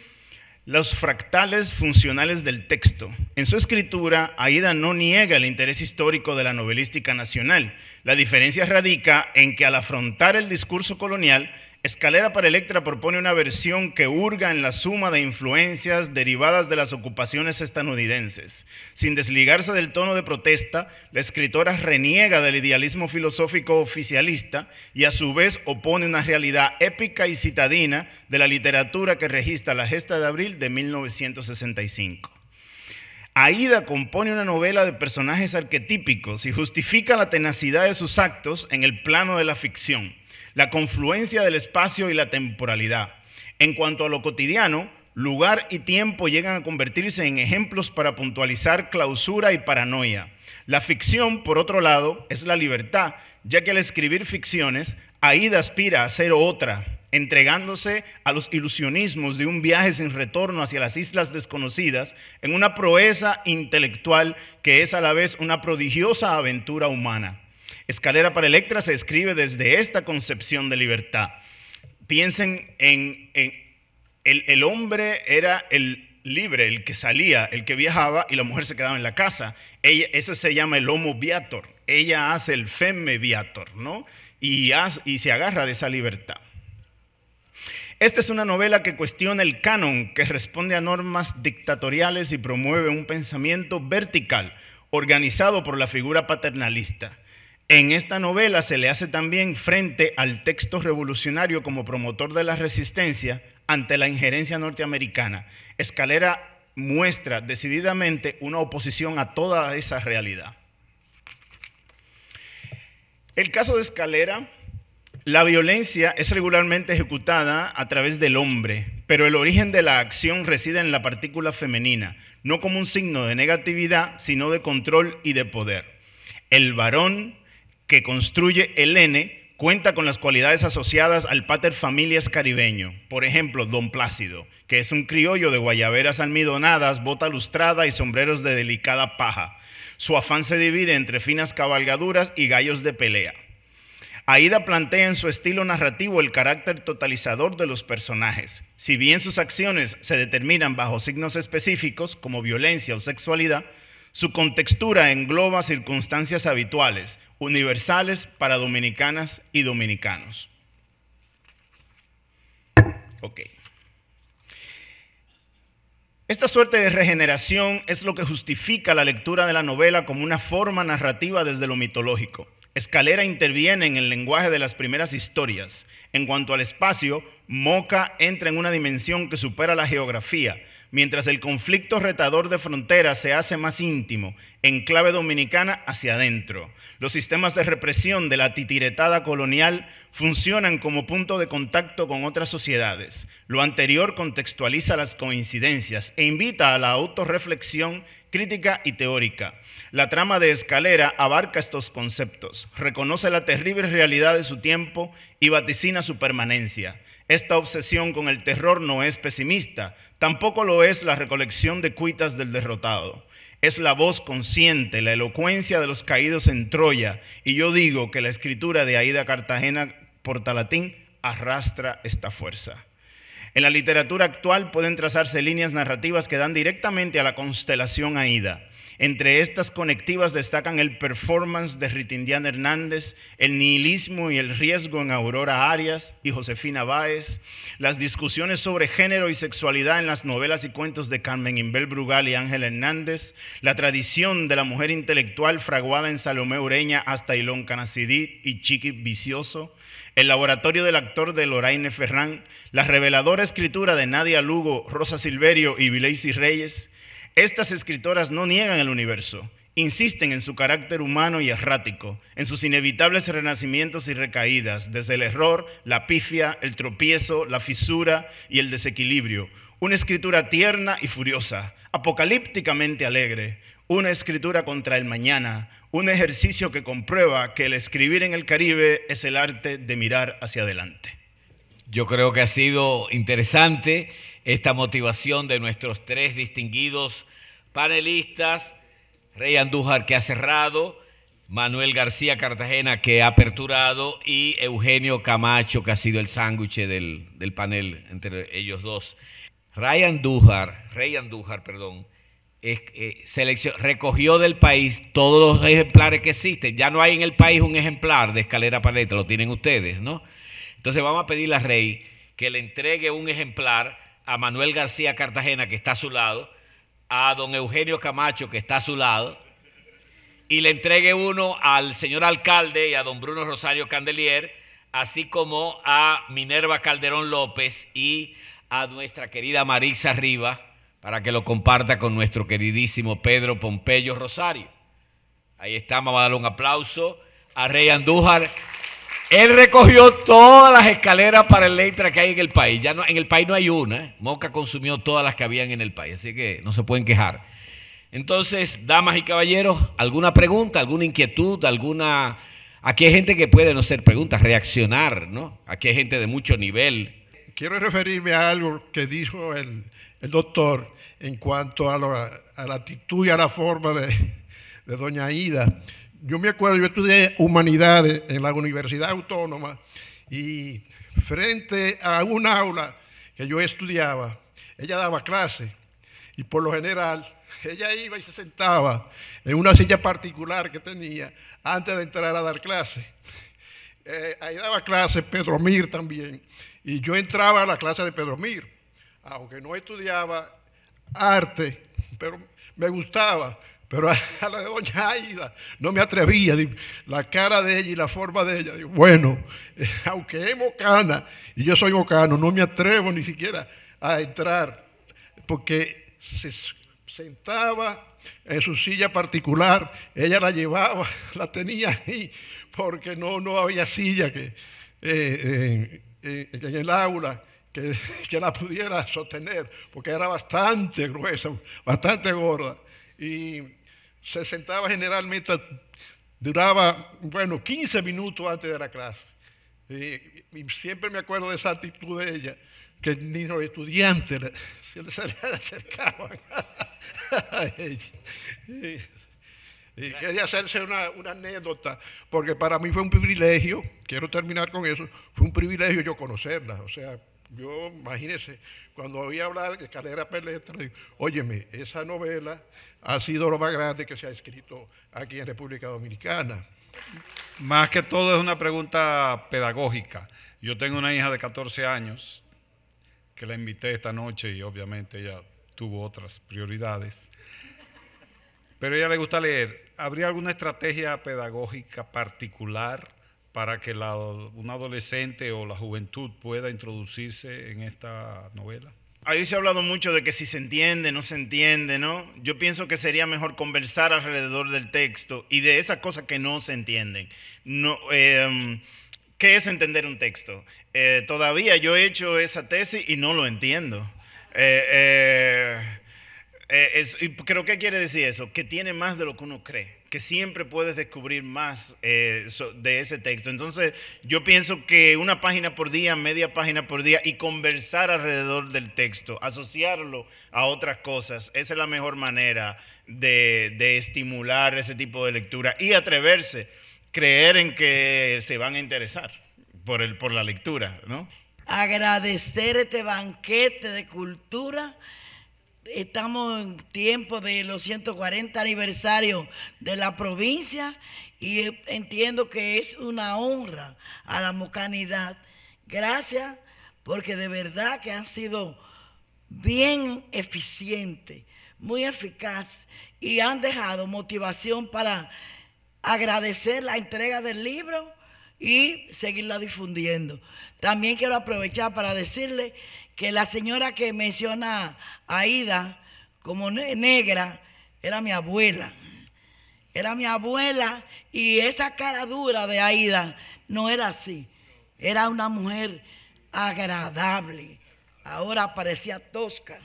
[SPEAKER 6] los fractales funcionales del texto. En su escritura, Aida no niega el interés histórico de la novelística nacional. La diferencia radica en que al afrontar el discurso colonial, Escalera para Electra propone una versión que hurga en la suma de influencias derivadas de las ocupaciones estadounidenses. Sin desligarse del tono de protesta, la escritora reniega del idealismo filosófico oficialista y a su vez opone una realidad épica y citadina de la literatura que registra la gesta de abril de 1965. Aída compone una novela de personajes arquetípicos y justifica la tenacidad de sus actos en el plano de la ficción, la confluencia del espacio y la temporalidad. En cuanto a lo cotidiano, lugar y tiempo llegan a convertirse en ejemplos para puntualizar clausura y paranoia. La ficción, por otro lado, es la libertad, ya que al escribir ficciones, Aída aspira a ser otra, entregándose a los ilusionismos de un viaje sin retorno hacia las islas desconocidas en una proeza intelectual que es a la vez una prodigiosa aventura humana. Escalera para Electra se escribe desde esta concepción de libertad. Piensen en el hombre era el libre, el que salía, el que viajaba, y la mujer se quedaba en la casa. Ese se llama el homo viator. Ella hace el femme viator, ¿no? Y se agarra de esa libertad. Esta es una novela que cuestiona el canon, que responde a normas dictatoriales y promueve un pensamiento vertical, organizado por la figura paternalista. En esta novela se le hace también frente al texto revolucionario como promotor de la resistencia ante la injerencia norteamericana. Escalera muestra decididamente una oposición a toda esa realidad. El caso de Escalera: la violencia es regularmente ejecutada a través del hombre, pero el origen de la acción reside en la partícula femenina, no como un signo de negatividad, sino de control y de poder. El varón que construye el N cuenta con las cualidades asociadas al pater familias caribeño. Por ejemplo, Don Plácido, que es un criollo de guayaberas almidonadas, bota lustrada y sombreros de delicada paja. Su afán se divide entre finas cabalgaduras y gallos de pelea. Aída plantea en su estilo narrativo el carácter totalizador de los personajes. Si bien sus acciones se determinan bajo signos específicos, como violencia o sexualidad, su contextura engloba circunstancias habituales, universales para dominicanas y dominicanos. Ok. Esta suerte de regeneración es lo que justifica la lectura de la novela como una forma narrativa desde lo mitológico. Escalera interviene en el lenguaje de las primeras historias. En cuanto al espacio, Moca entra en una dimensión que supera la geografía, mientras el conflicto retador de fronteras se hace más íntimo, en clave dominicana hacia adentro. Los sistemas de represión de la titiretada colonial funcionan como punto de contacto con otras sociedades. Lo anterior contextualiza las coincidencias e invita a la autorreflexión crítica y teórica. La trama de Escalera abarca estos conceptos, reconoce la terrible realidad de su tiempo y vaticina su permanencia. Esta obsesión con el terror no es pesimista, tampoco lo es la recolección de cuitas del derrotado. Es la voz consciente, la elocuencia de los caídos en Troya, y yo digo que la escritura de Aída Cartagena Portalatín arrastra esta fuerza. En la literatura actual pueden trazarse líneas narrativas que dan directamente a la constelación Aída. Entre estas conectivas destacan el performance de Ritindiana Hernández, el nihilismo y el riesgo en Aurora Arias y Josefina Báez, las discusiones sobre género y sexualidad en las novelas y cuentos de Carmen Inbel Brugal y Ángela Hernández, la tradición de la mujer intelectual fraguada en Salomé Ureña hasta Ilón Canacidí y Chiqui Vicioso, el laboratorio del actor de Loraine Ferrán, la reveladora escritura de Nadia Lugo, Rosa Silverio y Vileisi Reyes. Estas escritoras no niegan el universo, insisten en su carácter humano y errático, en sus inevitables renacimientos y recaídas, desde el error, la pifia, el tropiezo, la fisura y el desequilibrio. Una escritura tierna y furiosa, apocalípticamente alegre, una escritura contra el mañana, un ejercicio que comprueba que el escribir en el Caribe es el arte de mirar hacia adelante.
[SPEAKER 1] Yo creo que ha sido interesante esta motivación de nuestros tres distinguidos panelistas: Rey Andújar, que ha cerrado, Manuel García Cartagena, que ha aperturado, y Eugenio Camacho, que ha sido el sándwich del panel entre ellos dos. Rey Andújar, recogió del país todos los ejemplares que existen. Ya no hay en el país un ejemplar de Escalera para Electra, lo tienen ustedes, ¿no? Entonces vamos a pedirle a Rey que le entregue un ejemplar a Manuel García Cartagena, que está a su lado, a don Eugenio Camacho, que está a su lado, y le entregue uno al señor alcalde y a don Bruno Rosario Candelier, así como a Minerva Calderón López y a nuestra querida Marisa Rivas, para que lo comparta con nuestro queridísimo Pedro Pompeyo Rosario. Ahí está, vamos a darle un aplauso a Rey Andújar. Él recogió todas las escaleras para el Electra que hay en el país. Ya no, en el país no hay una. Moca consumió todas las que habían en el país, así que no se pueden quejar. Entonces, damas y caballeros, ¿alguna pregunta, alguna inquietud, alguna...? Aquí hay gente que puede no ser preguntas, reaccionar, ¿no? Aquí hay gente de mucho nivel.
[SPEAKER 7] Quiero referirme a algo que dijo el doctor en cuanto a la actitud y a la forma de doña Aída. Yo me acuerdo, yo estudié Humanidades en la Universidad Autónoma y frente a un aula que yo estudiaba, ella daba clase y por lo general ella iba y se sentaba en una silla particular que tenía antes de entrar a dar clase. Ahí daba clase Pedro Mir también y yo entraba a la clase de Pedro Mir, aunque no estudiaba arte, pero me gustaba. Pero a la de doña Aída no me atrevía, la cara de ella y la forma de ella. Digo, bueno, aunque es mocana y yo soy mocano, no me atrevo ni siquiera a entrar, porque se sentaba en su silla particular, ella la llevaba, la tenía ahí, porque no había silla en el aula que la pudiera sostener, porque era bastante gruesa, bastante gorda. Y se sentaba generalmente, duraba, 15 minutos antes de la clase. Y siempre me acuerdo de esa actitud de ella, que ni los estudiantes se le acercaban a ella. Y quería hacerse una anécdota, porque para mí fue un privilegio, quiero terminar con eso, fue un privilegio yo conocerla, o sea, yo, imagínense, cuando oí hablar de Escalera para el Electra, digo, óyeme, esa novela ha sido lo más grande que se ha escrito aquí en República Dominicana.
[SPEAKER 8] Más que todo es una pregunta pedagógica. Yo tengo una hija de 14 años que la invité esta noche y obviamente ella tuvo otras prioridades. Pero a ella le gusta leer. ¿Habría alguna estrategia pedagógica particular para que un adolescente o la juventud pueda introducirse en esta novela?
[SPEAKER 6] Ahí se ha hablado mucho de que si se entiende, no se entiende, ¿no? Yo pienso que sería mejor conversar alrededor del texto y de esas cosas que no se entienden. No, ¿qué es entender un texto? Todavía yo he hecho esa tesis y no lo entiendo. Creo que quiere decir eso, que tiene más de lo que uno cree, que siempre puedes descubrir más de ese texto. Entonces yo pienso que una página por día, media página por día y conversar alrededor del texto, asociarlo a otras cosas, esa es la mejor manera de estimular ese tipo de lectura y atreverse, creer en que se van a interesar por la lectura, ¿no?
[SPEAKER 9] Agradecer este banquete de cultura. Estamos en tiempo de los 140 aniversarios de la provincia y entiendo que es una honra a la mocanidad. Gracias, porque de verdad que han sido bien eficientes, muy eficaces y han dejado motivación para agradecer la entrega del libro y seguirla difundiendo. También quiero aprovechar para decirle que la señora que menciona a Aída como negra era mi abuela. Era mi abuela y esa cara dura de Aída no era así. Era una mujer agradable. Ahora parecía tosca.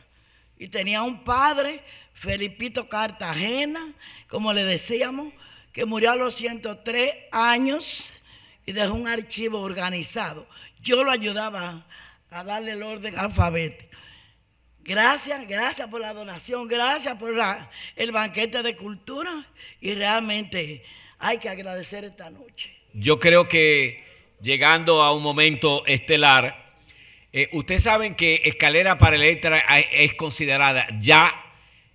[SPEAKER 9] Y tenía un padre, Felipito Cartagena, como le decíamos, que murió a los 103 años y dejó un archivo organizado. Yo lo ayudaba a darle el orden alfabético. Gracias por la donación, gracias por el banquete de cultura y realmente hay que agradecer esta noche.
[SPEAKER 1] Yo creo que llegando a un momento estelar, ustedes saben que Escalera para el Electra es considerada ya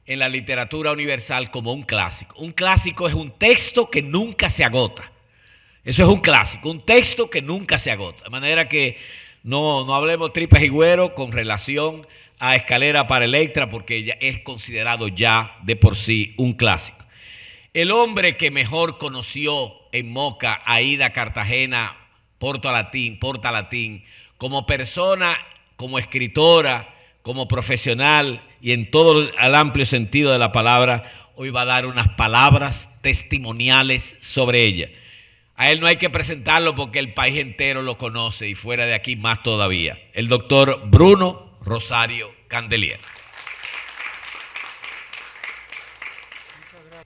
[SPEAKER 1] en la literatura universal como un clásico. Un clásico es un texto que nunca se agota. Eso es un clásico, un texto que nunca se agota. De manera que no hablemos tripas y güero con relación a Escalera para Electra, porque ella es considerado ya de por sí un clásico. El hombre que mejor conoció en Moca a Aída Cartagena Portalatín, como persona, como escritora, como profesional y en todo el amplio sentido de la palabra, hoy va a dar unas palabras testimoniales sobre ella. A él no hay que presentarlo porque el país entero lo conoce y fuera de aquí más todavía. El doctor Bruno Rosario Candelier.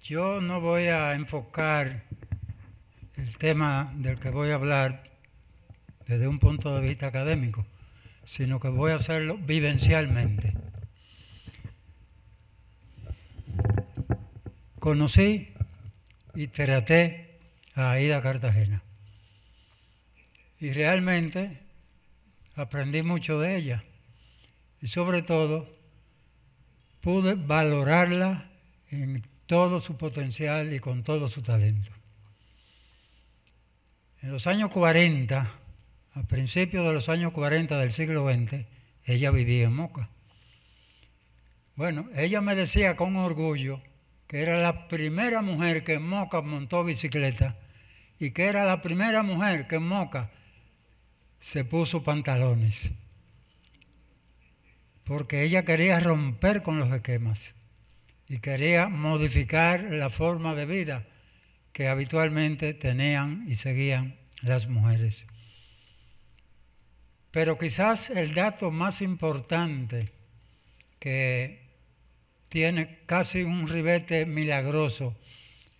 [SPEAKER 10] Yo no voy a enfocar el tema del que voy a hablar desde un punto de vista académico, sino que voy a hacerlo vivencialmente. Conocí y traté a Aída Cartagena y realmente aprendí mucho de ella y sobre todo pude valorarla en todo su potencial y con todo su talento. En los años 40, a principios de los años 40 del siglo XX, ella vivía en Moca. Bueno, ella me decía con orgullo que era la primera mujer que en Moca montó bicicleta y que era la primera mujer que en Moca se puso pantalones, porque ella quería romper con los esquemas y quería modificar la forma de vida que habitualmente tenían y seguían las mujeres. Pero quizás el dato más importante, que tiene casi un ribete milagroso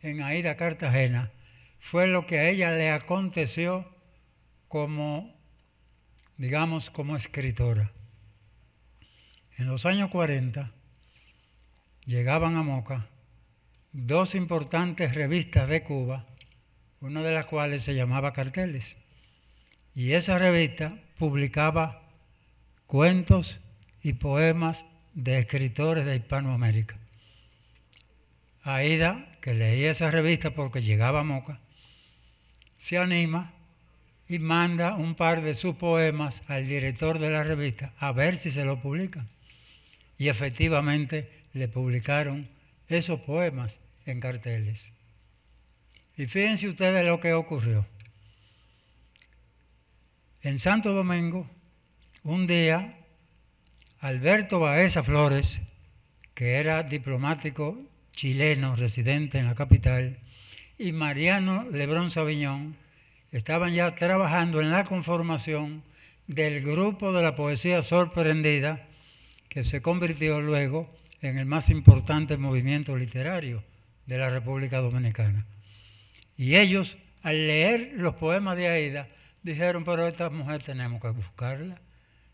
[SPEAKER 10] en Aída Cartagena, fue lo que a ella le aconteció como, digamos, como escritora. En los años 40 llegaban a Moca dos importantes revistas de Cuba, una de las cuales se llamaba Carteles, y esa revista publicaba cuentos y poemas de escritores de Hispanoamérica. Aída, que leía esa revista porque llegaba a Moca, se anima y manda un par de sus poemas al director de la revista a ver si se lo publican. Y efectivamente le publicaron esos poemas en Carteles. Y fíjense ustedes lo que ocurrió. En Santo Domingo, un día, Alberto Baeza Flores, que era diplomático chileno residente en la capital, y Mariano Lebrón Sabiñón estaban ya trabajando en la conformación del grupo de la poesía sorprendida, que se convirtió luego en el más importante movimiento literario de la República Dominicana. Y ellos, al leer los poemas de Aída, dijeron, pero esta mujer tenemos que buscarla,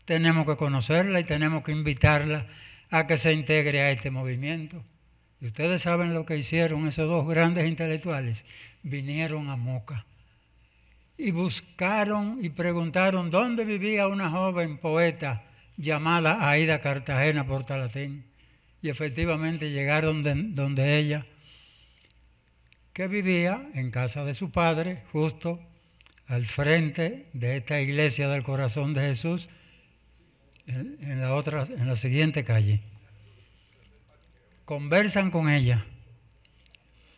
[SPEAKER 10] tenemos que conocerla y tenemos que invitarla a que se integre a este movimiento. Y ustedes saben lo que hicieron esos dos grandes intelectuales. Vinieron a Moca y buscaron y preguntaron dónde vivía una joven poeta llamada Aída Cartagena Portalatín. Y efectivamente llegaron donde ella, que vivía en casa de su padre, justo al frente de esta iglesia del Corazón de Jesús, en la siguiente calle. Conversan con ella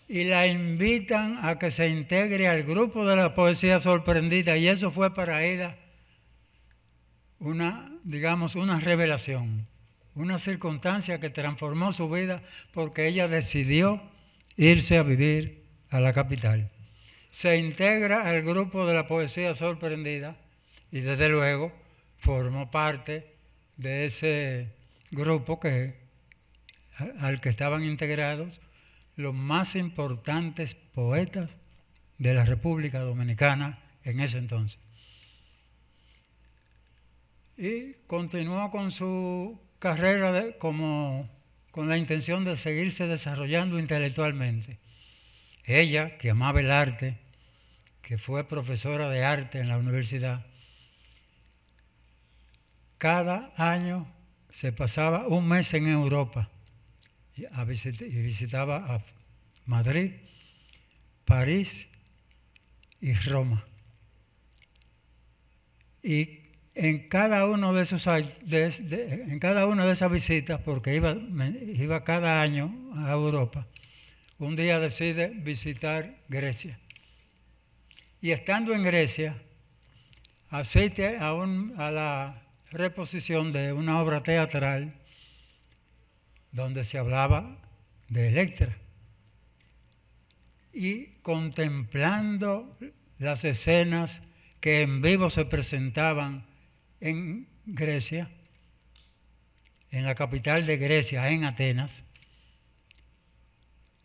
[SPEAKER 10] y la invitan a que se integre al grupo de la poesía sorprendida, y eso fue para Aída una revelación, una circunstancia que transformó su vida, porque ella decidió irse a vivir a la capital. Se integra al grupo de la poesía sorprendida y desde luego formó parte de ese grupo al que estaban integrados los más importantes poetas de la República Dominicana en ese entonces. Y continuó con su carrera con la intención de seguirse desarrollando intelectualmente. Ella, que amaba el arte, que fue profesora de arte en la universidad, cada año se pasaba un mes en Europa y visitaba a Madrid, París y Roma. Y en cada uno de esas visitas, porque iba cada año a Europa, un día decide visitar Grecia. Y estando en Grecia, asiste a la reposición de una obra teatral donde se hablaba de Electra. Y contemplando las escenas que en vivo se presentaban en Grecia, en la capital de Grecia, en Atenas,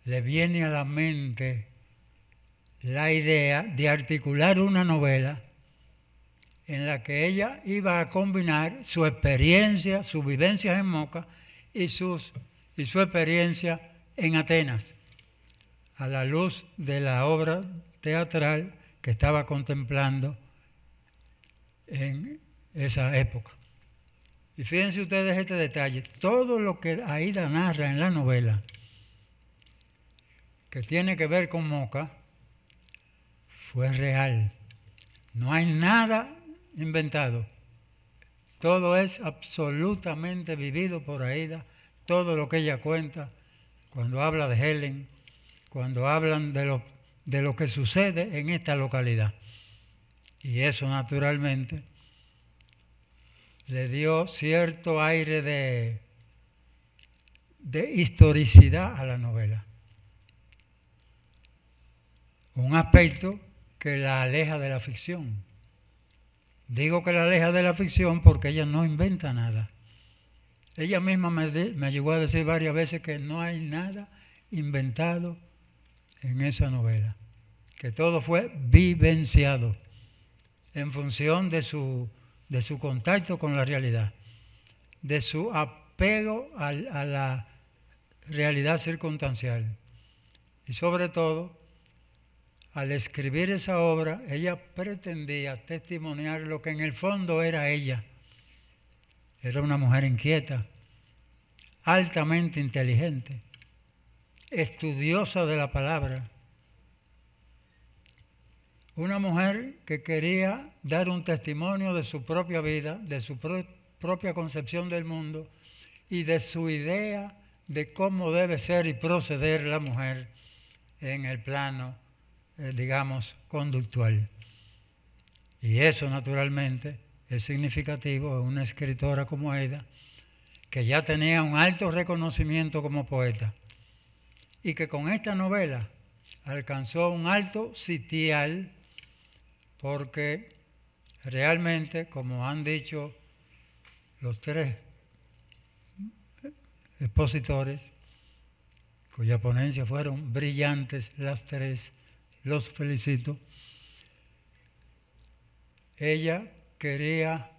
[SPEAKER 10] le viene a la mente la idea de articular una novela en la que ella iba a combinar su experiencia, sus vivencias en Moca y su experiencia en Atenas, a la luz de la obra teatral que estaba contemplando en esa época. Y fíjense ustedes este detalle, todo lo que Aída narra en la novela, que tiene que ver con Moca, fue real. No hay nada inventado. Todo es absolutamente vivido por Aída, todo lo que ella cuenta, cuando habla de Helen, cuando hablan de lo que sucede en esta localidad. Y eso naturalmente le dio cierto aire de historicidad a la novela. Un aspecto que la aleja de la ficción. Digo que la aleja de la ficción porque ella no inventa nada. Ella misma me llegó a decir varias veces que no hay nada inventado en esa novela, que todo fue vivenciado en función de su contacto con la realidad, de su apego a la realidad circunstancial. Y sobre todo, al escribir esa obra, ella pretendía testimoniar lo que en el fondo era ella. Era una mujer inquieta, altamente inteligente, estudiosa de la palabra. Una mujer que quería dar un testimonio de su propia vida, de su propia concepción del mundo y de su idea de cómo debe ser y proceder la mujer en el plano, digamos, conductual. Y eso naturalmente es significativo de una escritora como Aída, que ya tenía un alto reconocimiento como poeta y que con esta novela alcanzó un alto sitial porque realmente, como han dicho los tres expositores, cuya ponencia fueron brillantes las tres, los felicito, ella quería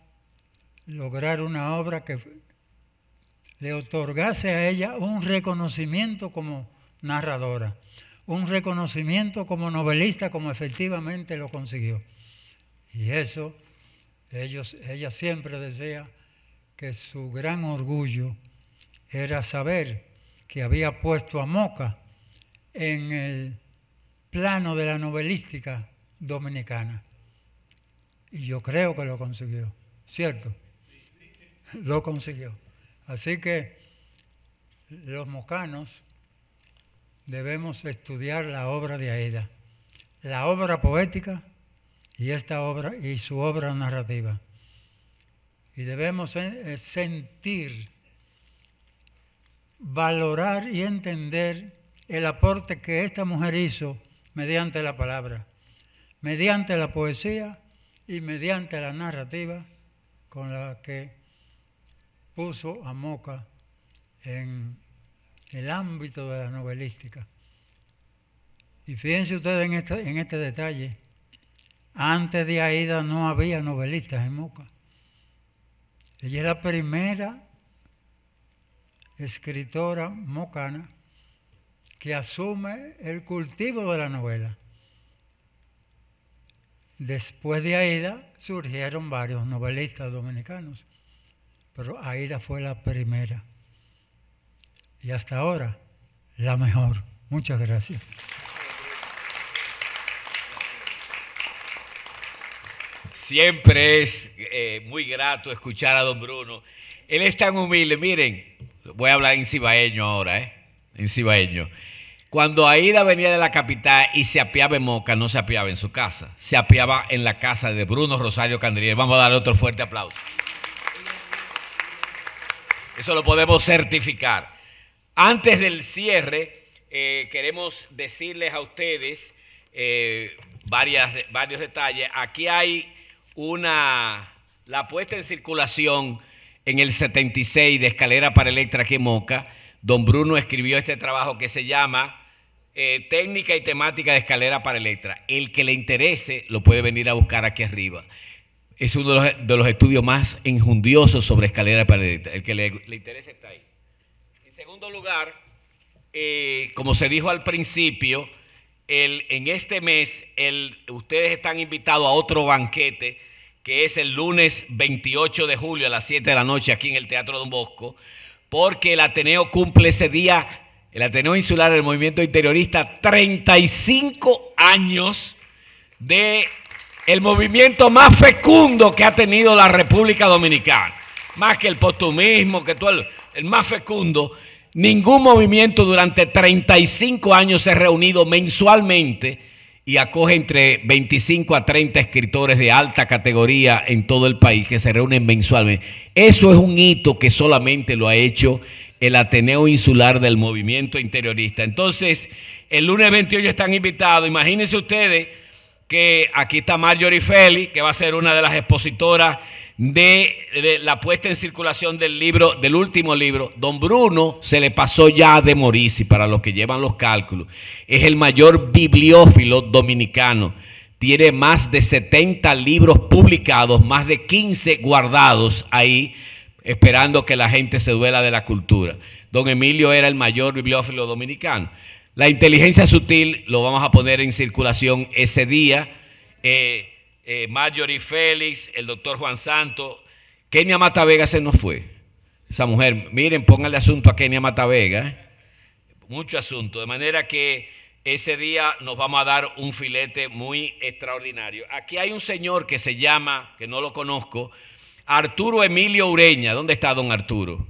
[SPEAKER 10] lograr una obra que le otorgase a ella un reconocimiento como narradora, un reconocimiento como novelista, como efectivamente lo consiguió. Y eso, ella siempre decía que su gran orgullo era saber que había puesto a Moca en el plano de la novelística dominicana. Y yo creo que lo consiguió, ¿cierto? Lo consiguió. Así que los mocanos debemos estudiar la obra de Aída, la obra poética y esta obra y su obra narrativa. Y debemos sentir, valorar y entender el aporte que esta mujer hizo mediante la palabra, mediante la poesía y mediante la narrativa con la que puso a Moca en el ámbito de la novelística. Y fíjense ustedes en este detalle, antes de Aída no había novelistas en Moca. Ella es la primera escritora mocana que asume el cultivo de la novela. Después de Aída surgieron varios novelistas dominicanos, pero Aída fue la primera y hasta ahora la mejor. Muchas gracias.
[SPEAKER 1] Siempre es muy grato escuchar a don Bruno. Él es tan humilde. Miren, voy a hablar en cibaeño ahora, en cibaeño. Cuando Aída venía de la capital y se apeaba en Moca, no se apeaba en su casa, se apeaba en la casa de Bruno Rosario Candelier. Vamos a darle otro fuerte aplauso. Eso lo podemos certificar. Antes del cierre, queremos decirles a ustedes varios detalles. Aquí hay la puesta en circulación en el 76 de Escalera para Electra aquí en Moca. Don Bruno escribió este trabajo que se llama Técnica y temática de Escalera para Electra. El que le interese lo puede venir a buscar aquí arriba. Es uno de los estudios más enjundiosos sobre Escalera para Electra. El que le interese está ahí. En segundo lugar, como se dijo al principio, en este mes ustedes están invitados a otro banquete que es el lunes 28 de julio a las 7 de la noche aquí en el Teatro Don Bosco, porque el Ateneo cumple ese día, el Ateneo Insular del Movimiento Interiorista, 35 años de el movimiento más fecundo que ha tenido la República Dominicana. Más que el postumismo, que todo el más fecundo. Ningún movimiento durante 35 años se ha reunido mensualmente y acoge entre 25 a 30 escritores de alta categoría en todo el país que se reúnen mensualmente. Eso es un hito que solamente lo ha hecho el Ateneo Insular del Movimiento Interiorista. Entonces, el lunes 28 están invitados. Imagínense ustedes que aquí está Marjorie Félix, que va a ser una de las expositoras de la puesta en circulación del último libro. Don Bruno se le pasó ya de Morisi, para los que llevan los cálculos. Es el mayor bibliófilo dominicano. Tiene más de 70 libros publicados, más de 15 guardados ahí, esperando que la gente se duela de la cultura. Don Emilio era el mayor bibliófilo dominicano. La inteligencia sutil lo vamos a poner en circulación ese día. Marjorie Félix, el doctor Juan Santos. Kenia Matavega se nos fue. Esa mujer, miren, pónganle asunto a Kenia Matavega. Mucho asunto. De manera que ese día nos vamos a dar un filete muy extraordinario. Aquí hay un señor que se llama, que no lo conozco, Arturo Emilio Ureña. ¿Dónde está don Arturo?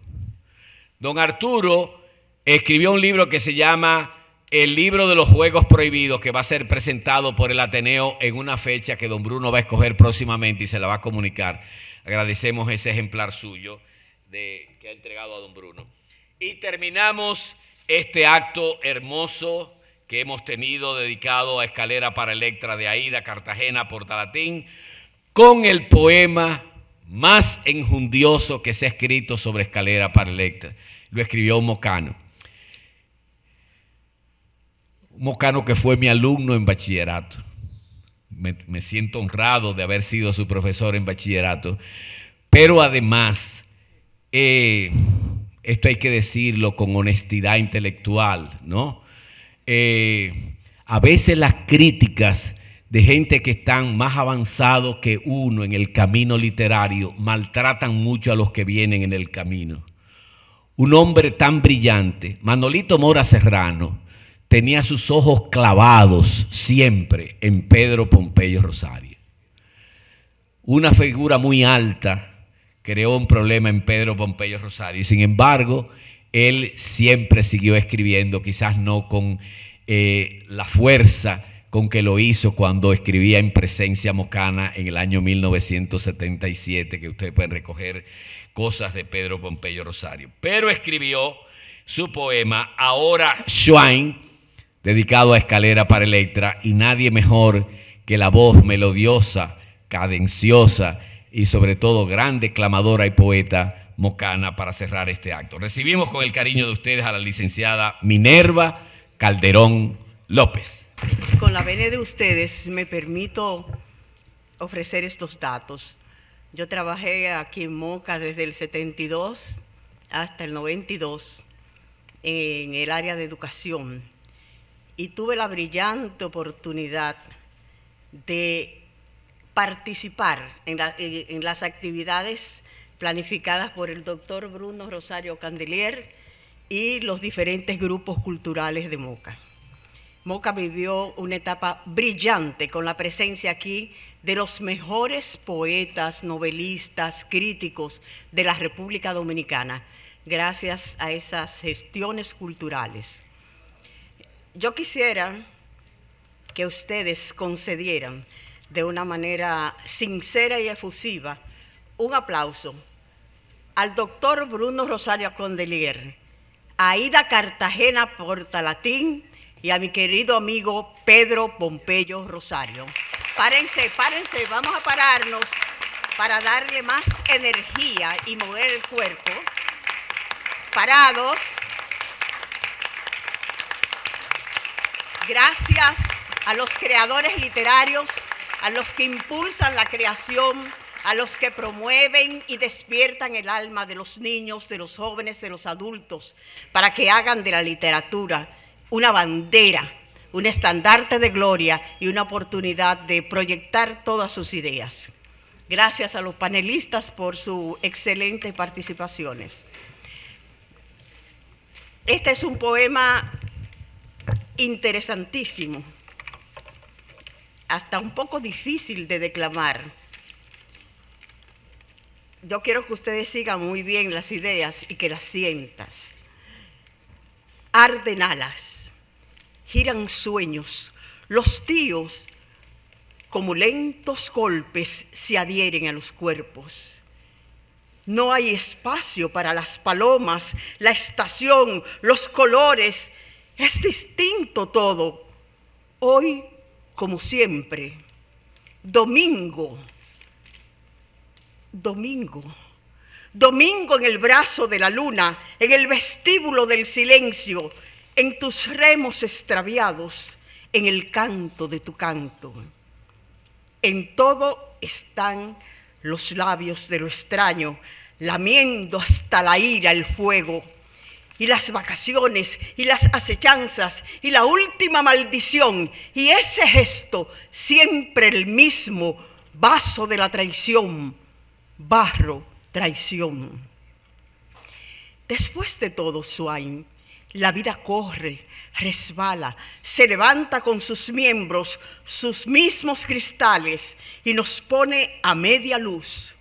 [SPEAKER 1] Don Arturo escribió un libro que se llama El libro de los juegos prohibidos, que va a ser presentado por el Ateneo en una fecha que don Bruno va a escoger próximamente y se la va a comunicar. Agradecemos ese ejemplar suyo que ha entregado a don Bruno. Y terminamos este acto hermoso que hemos tenido dedicado a Escalera para Electra de Aída Cartagena Portalatín con el poema más enjundioso que se ha escrito sobre Escalera para Electra. Lo escribió un mocano. Un mocano que fue mi alumno en bachillerato. Me siento honrado de haber sido su profesor en bachillerato. Pero además, esto hay que decirlo con honestidad intelectual, ¿no? A veces las críticas de gente que están más avanzados que uno en el camino literario maltratan mucho a los que vienen en el camino. Un hombre tan brillante, Manolito Mora Serrano, tenía sus ojos clavados siempre en Pedro Pompeyo Rosario. Una figura muy alta creó un problema en Pedro Pompeyo Rosario. Sin embargo, él siempre siguió escribiendo, quizás no con la fuerza con que lo hizo cuando escribía en Presencia Mocana en el año 1977, que ustedes pueden recoger cosas de Pedro Pompeyo Rosario. Pero escribió su poema Ahora Schwein, dedicado a Escalera para Electra, y nadie mejor que la voz melodiosa, cadenciosa y sobre todo gran declamadora y poeta mocana para cerrar este acto. Recibimos con el cariño de ustedes a la licenciada Minerva Calderón López.
[SPEAKER 3] Con la venia de ustedes me permito ofrecer estos datos. Yo trabajé aquí en Moca desde el 72 hasta el 92 en el área de educación y tuve la brillante oportunidad de participar en las actividades planificadas por el doctor Bruno Rosario Candelier y los diferentes grupos culturales de Moca. Moca vivió una etapa brillante con la presencia aquí de los mejores poetas, novelistas, críticos de la República Dominicana, gracias a esas gestiones culturales. Yo quisiera que ustedes concedieran de una manera sincera y efusiva un aplauso al doctor Bruno Rosario Candelier, a Aida Cartagena Portalatín y a mi querido amigo Pedro Pompeyo Rosario. Párense, vamos a pararnos para darle más energía y mover el cuerpo. Parados. Gracias a los creadores literarios, a los que impulsan la creación, a los que promueven y despiertan el alma de los niños, de los jóvenes, de los adultos, para que hagan de la literatura una bandera, un estandarte de gloria y una oportunidad de proyectar todas sus ideas. Gracias a los panelistas por sus excelentes participaciones. Este es un poema interesantísimo, hasta un poco difícil de declamar. Yo quiero que ustedes sigan muy bien las ideas y que las sientas. Arden alas, giran sueños, los tíos como lentos golpes se adhieren a los cuerpos. No hay espacio para las palomas, la estación, los colores, es distinto todo. Hoy, como siempre, domingo en el brazo de la luna, en el vestíbulo del silencio, en tus remos extraviados, en el canto de tu canto. En todo están los labios de lo extraño, lamiendo hasta la ira el fuego, y las vacaciones, y las acechanzas, y la última maldición, y ese gesto, siempre el mismo, vaso de la traición, barro, traición. Después de todo, Swain, la vida corre, resbala, se levanta con sus miembros, sus mismos cristales, y nos pone a media luz.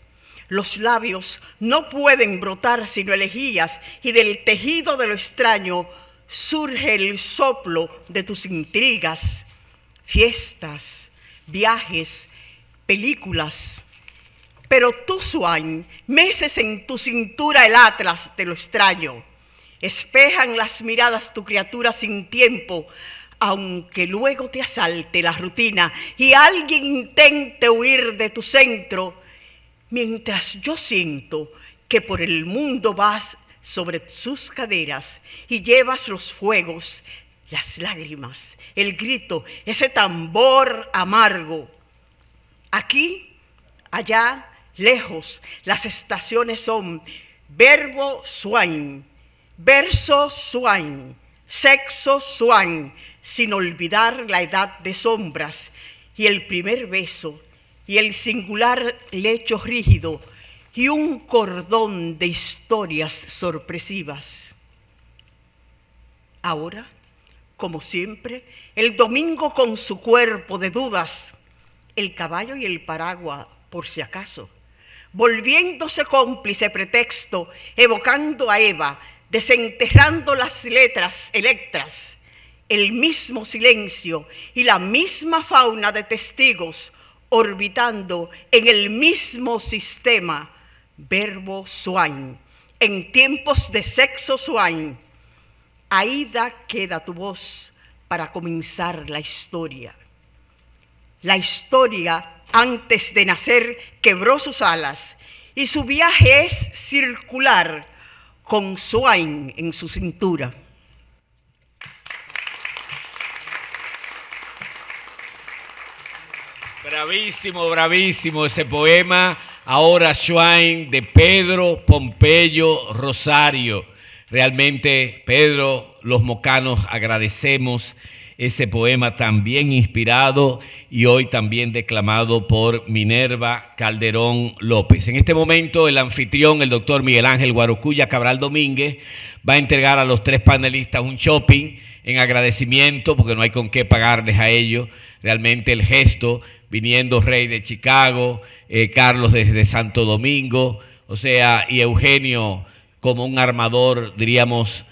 [SPEAKER 3] Los labios no pueden brotar sino elegías, y del tejido de lo extraño surge el soplo de tus intrigas, fiestas, viajes, películas. Pero tú, Swain, meces en tu cintura el atlas de lo extraño. Espejan las miradas tu criatura sin tiempo, aunque luego te asalte la rutina y alguien intente huir de tu centro, mientras yo siento que por el mundo vas sobre sus caderas y llevas los fuegos, las lágrimas, el grito, ese tambor amargo. Aquí, allá, lejos, las estaciones son verbo Swain, verso Swain, sexo Swain, sin olvidar la edad de sombras y el primer beso y el singular lecho rígido y un cordón de historias sorpresivas. Ahora, como siempre, el domingo con su cuerpo de dudas, el caballo y el paraguas por si acaso, volviéndose cómplice pretexto, evocando a Eva, desenterrando las letras electras, el mismo silencio y la misma fauna de testigos orbitando en el mismo sistema, verbo Swain, en tiempos de sexo Swain. Aida queda tu voz para comenzar la historia. La historia, antes de nacer, quebró sus alas y su viaje es circular con Swain en su cintura.
[SPEAKER 1] Bravísimo, bravísimo ese poema. Ahora Swain, de Pedro Pompeyo Rosario. Realmente, Pedro, los mocanos agradecemos ese poema tan bien inspirado y hoy también declamado por Minerva Calderón López. En este momento el anfitrión, el doctor Miguel Ángel Guarocuya Cabral Domínguez, va a entregar a los tres panelistas un shopping en agradecimiento, porque no hay con qué pagarles a ellos. Realmente el gesto, viniendo Rey de Chicago, Carlos desde Santo Domingo, o sea, y Eugenio como un armador, diríamos.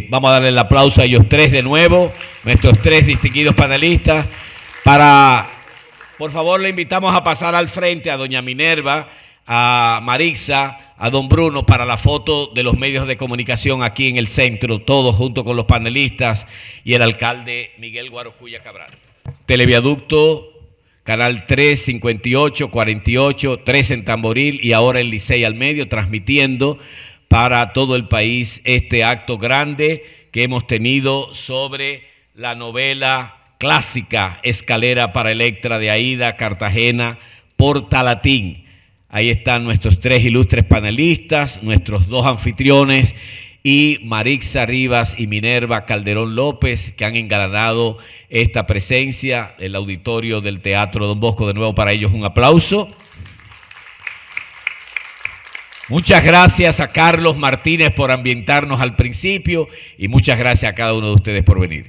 [SPEAKER 1] Vamos a darle el aplauso a ellos tres de nuevo, nuestros tres distinguidos panelistas. Por favor, le invitamos a pasar al frente a doña Minerva, a Marixa, a don Bruno para la foto de los medios de comunicación aquí en el centro, todos junto con los panelistas y el alcalde Miguel Guarocuya Cabral. Televiaducto, Canal 3, 58, 48, 3 en Tamboril y ahora en Licey al medio, transmitiendo para todo el país este acto grande que hemos tenido sobre la novela clásica Escalera para Electra de Aída Cartagena Portalatín. Ahí están nuestros 3 ilustres panelistas, nuestros 2 anfitriones y Marixa Rivas y Minerva Calderón López, que han engalanado esta presencia, el auditorio del Teatro Don Bosco. De nuevo para ellos un aplauso. Muchas gracias a Carlos Martínez por ambientarnos al principio y muchas gracias a cada uno de ustedes por venir.